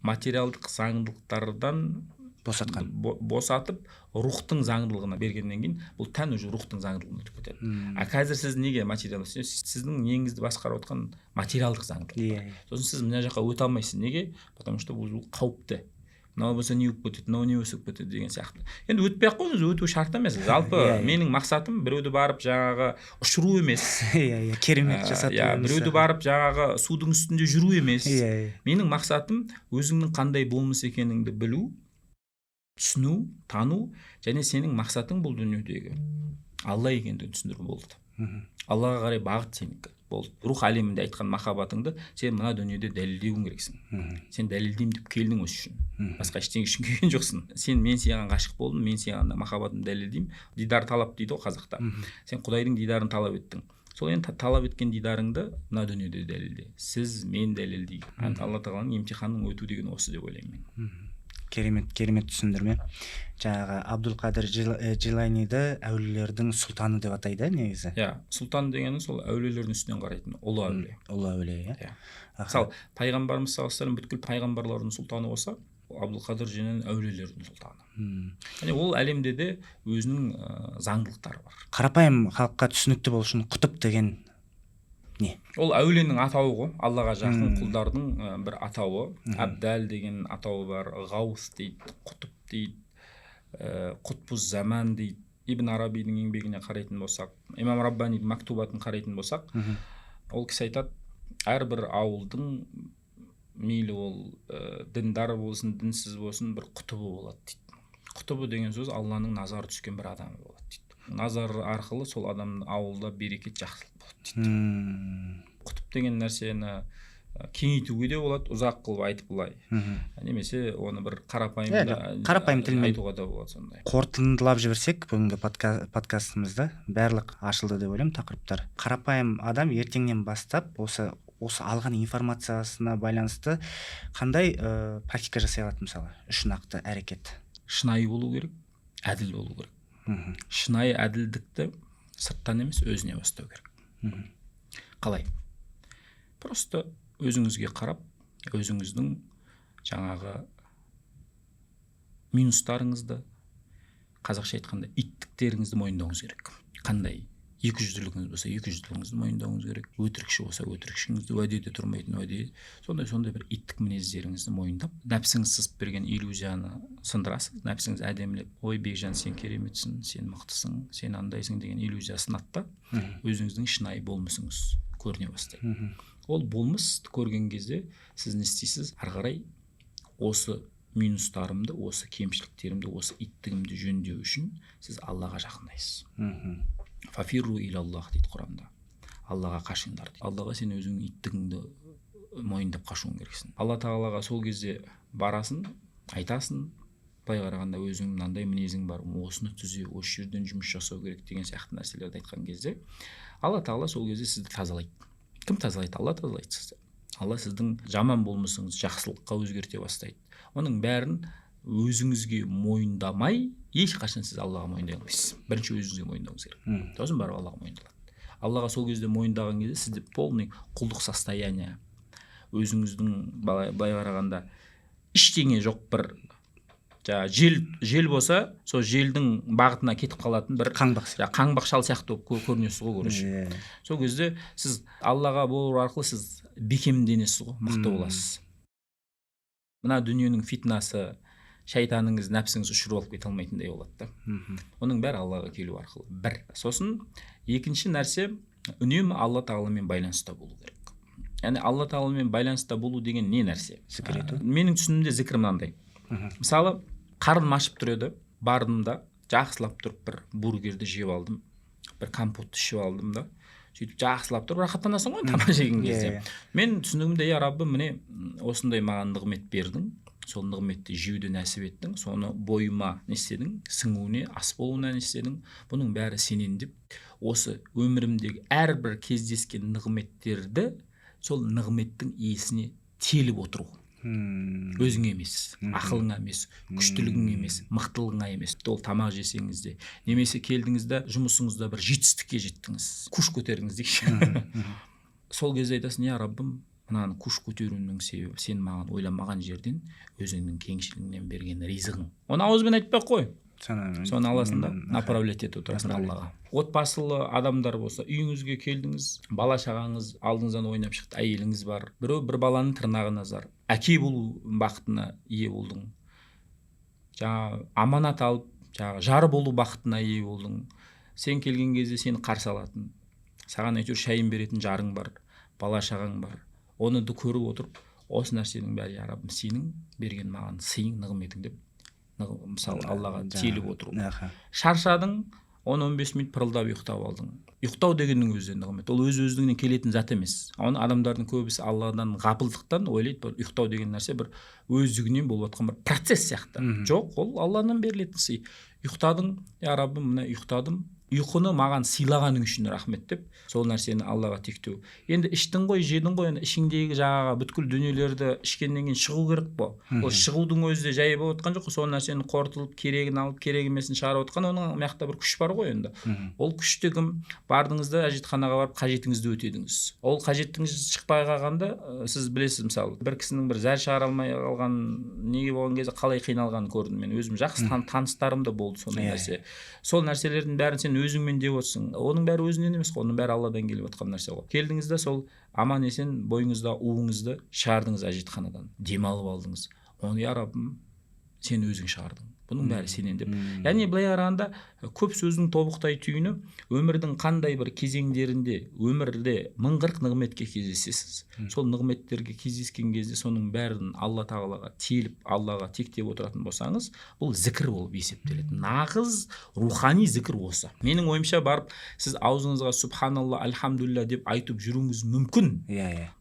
материалдық заңдылықтардан босатып, рухтың заңдылығына бергеннен кейін, бұл тән уже рухтың заңдылығына өтіп кетеді. Қазір сіз неге материалдық? Сіздің неңізді басқарып отқан материалдық заңдылық. Сосын сіз мына жаққа өте алмайсыз. Неге? Потому что бұл қауіпті. мынау болса не болып кетеді, мынау не өсіп кетеді деген сияқты. Енді өтпей ақ қойыңыз, өту шарт емес. Жалпы менің мақсатым біреуді барып жаңағы ұшыру емес. Иә, керемет жасату емес. Біреуді барып жаңағы судың үстінде жүру емес. Менің мақсатым өзіңнің қандай болмыс екеніңді білу, түсіну, тану, және сенің мақсатың бұл дүниедегі Алла екендігін түсіндіру болды. Аллаға қарай бағыт сенікі болды. Рух әлемінде айтқан махаббатыңды сен мына дүниеде дәлелдеуің керексің. Сен дәлелдеймін деп келдің осы үшін. Басқа ештеңе үшін келген жоқсың. Мен саған ғашық болдым, мен саған махаббатымды дәлелдеймін. Дидар талап дейді ғой қазақта. Сен Құдайдың дидарын талап еттің. Сол енді талап еткен дидарыңды мына дүниеде дәлелде. Сіз мен дәлелдейді. Алла тағаланың емтиханын өту деген осы деп ойлаймын мен. Керемет түсіндірме. Жаңағы Абдулқадир Жиланиді әулиелердің сұлтаны деп атайды негізі. Сұлтан дегені сол әулиелердің үстінен қарайтын ұлы әулие. Ұлы әулие, иә. Мысалы, пайғамбарымыз саллаллаху алейхи ва саллям бүткіл пайғамбарлардың сұлтаны болса, Абдулқадир Жилани әулиелердің сұлтаны. Яғни ол әлемде де өзінің заңдылықтары бар. Қарапайым халыққа түсінікті болу үшін құтып деген не? Ол әулиенің атауы ғой, Аллаға жақын құлдардың бір атауы. Абдал деген атауы бар, ғаус дейді, құтып дейді, құтбуз заман дейді. Ибн Арабидің еңбегіне қарайтын болсақ, Имам Раббанидің мактубатын қарайтын болсақ, ол кісі айтады, әрбір ауылдың мейлі ол діндар болсын, дінсіз болсын, бір құтыбы болады дейді. Құтыбы деген сөз Алланың назары түскен бір адамы болады дейді. Назар арқылы сол адамның ауылда берекет, жақсылық болады дейді. Құтып деген нәрсені кеңейтуге де болады, ұзақ қылып айтып былай. Немесе оны бір қарапайым тілмен айтуға да болады сондай. Қорытындылап жіберсек, бүгінгі подкастымызда барлық ашылды деп ойлаймын тақырыптар. Қарапайым адам ертеңнен бастап осы алған информациясына байланысты қандай практика жасай алады мысалы? Үш нақты әрекет. Шынайы болу керек, әділ болу керек. Шынайы әділдікті сырттан емес, өзіне бастау керек. Қалай? Просто өзіңізге қарап, өзіңіздің жаңағы минустарыңызды, қазақша айтқанда иттіктеріңізді мойындауыңыз керек. Қандай? 200-лігіңіз болса 200-лігіңізді мойындауыңыз керек. Өтірікші болса өтірікшіңізді, уәдеде тұрмайтын уәде, сондай бір иттік мінездеріңізді мойындап, нәпсіңіз сызып берген иллюзияны сындырасыз. Нәпсіңіз әдемілеп, ой Бекжан сен кереметсің, сен мықтысың, сен андайсың деген иллюзия сынатта, өзіңіздің шынайы болмысыңыз көріне бастайды. Ол болмысты көрген кезде сіз не істейсіз? Ары қарай осы минустарымды, осы кемшіліктерімді, осы иттігімді жөндеу үшін сіз Аллаға жақындайсыз. Фафирру илаллах дейді Құранда. Аллаға қашыңдар дейді. Аллаға сен өзіңнің иттігіңді мойындап қашуың керексің. Алла тағалаға сол кезде барасың, айтасың, былай қарағанда өзіңнің мынандай мінезің бар, осыны түзе, осы жерден жұмыс жасау керек деген сияқты нәрселерді айтқан кезде, Алла тағала сол кезде сізді тазалайды. Кім тазалайды? Алла тазалайды сізді. Алла сіздің жаман болмысыңызды жақсылыққа өзгерте бастайды. Оның бәрін өзіңізге мойындамай, ешқашан сіз Аллаға мойындай алмайсыз. Бірінші өзіңізге мойындауыңыз керек. Сосын барып Аллаға мойындалады. Аллаға сол кезде мойындаған кезде сізде полный құлдық состояние, өзіңіздің былай қарағанда ештеңе жоқ бір жел болса, сол желдің бағытына кетіп қалатын бір қаңбақ шал сияқты көрінесіз ғой, көрінесіз. Сол кезде сіз Аллаға болу арқылы сіз бекемденесіз ғой, мықты боласыз. Мына дүниенің фитнасы, шайтаныңыз, нәпсіңіз ұшырып алып кете алмайтындай болады да. Оның бәрі Аллаға келу арқылы. Бір. Сосын екінші нәрсе, үнемі Алла тағаламен байланыста болу керек. Яғни Алла тағаламен байланыста болу деген не нәрсе? Зікір ету. Менің түсінімде зікір мынандай. Мысалы, қарным ашып тұр еді, бардым да, жақсылап тұрып бір бургерді жеп алдым, бір компотты ішіп алдым да, сөйтіп жақсылап тұрып рахаттанасың ғой тамақ жеген кезде. Мен түсінігімде, я Раббы, міне осындай маған нығмет бердің, сол нығметті жеуді нәсіп еттің, соны бойыма не істедің, сіңуіне, ас болуына не істедің, бұның бәрі сенен деп, осы өмірімдегі әрбір кездескен нығметтерді сол нығметтің иесіне теліп отыру. Өзің емес, ақылыңа емес, күштілігің емес, мықтылығыңа емес. Ол тамақ жесеңіз де, немесе келдіңізде жұмысыңызда бір жетістікке жеттіңіз, күш көтердіңіз дейікші. Сол кезде айтасың, я Раббым, мынаны күш көтеруімнің себебі сен маған ойламаған жерден өзіңнің кеңшілігіңнен берген ризығың. Оны ауызбен айтпай қой. Соны аласың да направлять етіп отырасың Аллаға. Отбасылы адамдар болса, үйіңізге келдіңіз, бала шағаңыз алдыңыздан ойнап шықты, әйеліңіз бар, біреу бір баланың тырнағына зар, әке болу бақытына ие болдың, жаңағы аманат алып, жаңағы жар болу бақытына ие болдың. Сен келген кезде сені қарсы алатын, саған әйтеуір шайын беретін жарың бар, бала шағаң бар. Оны да көріп отырып, осы нәрсенің бәрі я Раббым сенің берген маған сыйың, нығметің деп мысалы Аллаға теліп отыру. Шаршадың, 10-15 минут пырылдап ұйықтап алдың. Ұйықтау дегеннің өзі нығмет. Ол өз-өзіңнен келетін зат емес. Оны адамдардың көбісі Алладан ғапылдықтан ойлайды, бір ұйықтау деген нәрсе бір өздігінен болып жатқан бір процесс сияқты. Жоқ, ол Алладан берілетін сый. Ұйықтадың, я Раббым, мына ұйықтадым. Ұйқыны маған сыйлағаның үшін рахмет деп, сол нәрсені Аллаға тектеу. Енді іштің ғой, жедің ғой, ішіңдегі жаңағы бүткіл дүниелерді ішкеннен кейін шығу керек қой. Ол шығудың өзі де жай болып отқан жоқ, сол нәрсені қорытылып, керегін алып, керек емесін шығарып отқан, оның мақта бір күш бар ғой енді. Ол күшті кім? Бардыңыз да әжетханаға барып қажетіңізді өтедіңіз. Ол қажетіңіз шықпай қалғанда, сіз білесіз, мысалы, бір кісінің бір зәр шығара алмай қалған, неге болған кезде қалай қиналғанын көрдім. Мен өзім жақсы таныстарым да болды сондай нәрсе. Сол нәрселердің бәрін сен өзіңмен деп отырсың. Оның бәрі өзіңнен емес қой, оның бәрі Алладан келіп отқан нәрсе ғой. Келдіңіз да сол аман есен бойыңызда уыңызды шығардыңыз әжетханадан, демалып алдыңыз. Оны я Раббым, сен өзің шығардың. Бұның бәрі сенен деп. Яғни былай қарағанда көп сөздің тобықтай түйіні өмірдің қандай бір кезеңдерінде өмірде мыңғырық нығметке кездесесіз. Сол нығметтерге кездескен кезде соның бәрін Алла тағалаға теліп, Аллаға тектеп отыратын болсаңыз, бұл зікір болып есептеледі. Нағыз рухани зікір осы. Менің ойымша барып сіз аузыңызға субханалла, альхамдулилля деп айтып жүруіңіз мүмкін.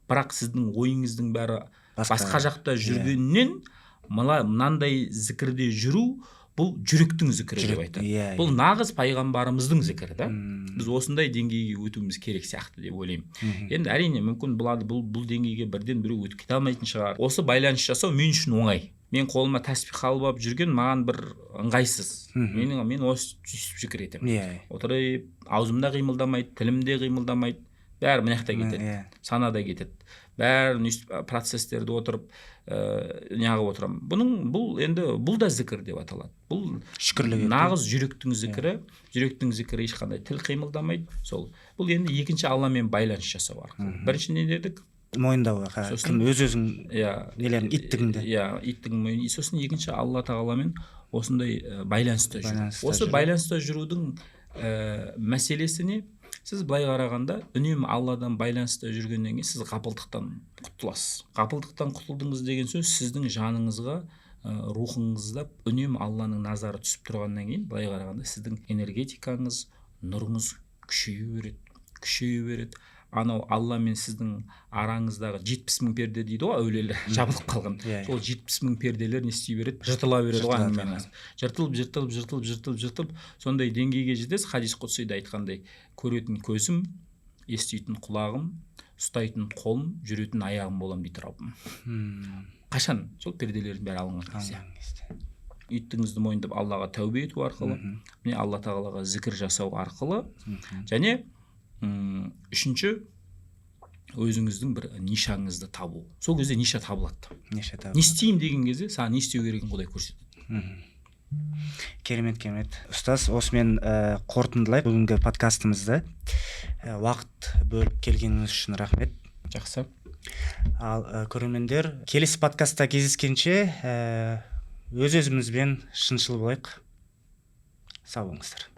Бірақ сіздің ойыңыздың бәрі басқа жақта жүргеннен мынандай зікірде жүру, бұл жүректің зікірі деп айтады. Бұл нағыз пайғамбарымыздың зікірі да. Біз осындай деңгейге өтуіміз керек сияқты деп ойлаймын. Енді әрине мүмкін бұл деңгейге бірден біреу өтіп кете алмайтын шығар. Осы байланыс жасау мен үшін оңай. Мен қолыма тәсбих алып алып жүрген маған бір ыңғайсыз. Мен осы түйісіп зікір етемін. Отырып, аузымда қимылдамайды, тілімде қимылдамайды. Бәрі мына жақта кетеді, санада кетеді. Бәрін процесстерді отырып неғып отырамын. Бұл да зікір деп аталады. Бұл нағыз жүректің зікірі. Жүректің зікірі ешқандай тіл қимылдамайды. Бұл енді екінші Алламен байланыс жасау арқылы. Бірінші не дедік? Мойындау, өз-өзің нелерін, иттігіңді. Иттігің мойын. Сосын екінші Алла тағаламен осындай байланыста жүру. Осы байланыста жүрудің мәселесі не? Сіз былай қарағанда үнемі Алладан байланыста жүргеннен кейін сіз ғапылдықтан құтыласыз. Ғапылдықтан құтылдыңыз деген сөз сіздің жаныңызға, рухыңызда үнемі Алланың назары түсіп тұрғаннан кейін былай қарағанда сіздің энергетикаңыз, нұрыңыз күшейе береді. Анау Алла мен сіздің араңыздағы 70 000 перде дейді ғой, әулиелер жабылып қалған. Сол 70 000 перделер не істей береді? Жыртыла береді ғой. Жыртылып, сондай деңгейге жетесіз. Хадис құдсида айтқандай, көретін көзім, еститін құлағым, ұстайтын қолым, жүретін аяғым болам дейді Раббым. Қашан? Сол перделердің бәрі алынған кезде. Иттігіңізді мойындап Аллаға тәубе ету арқылы, Алла тағалаға зікір жасау арқылы, және үшінші өзіңіздің бір нишаңызды табу. Сол кезде ниша табылады. Не істеймін деген кезде саған не істеу керегін Құдай көрсетеді. Керемет. Ұстаз, осымен қорытындылайық бүгінгі подкастымызды. Уақыт бөліп келгеніңіз үшін рахмет. Жақсы. Ал көрермендер, келесі подкастта кездескенше өз-өзімізбен шыншыл болайық. Сау болыңыздар.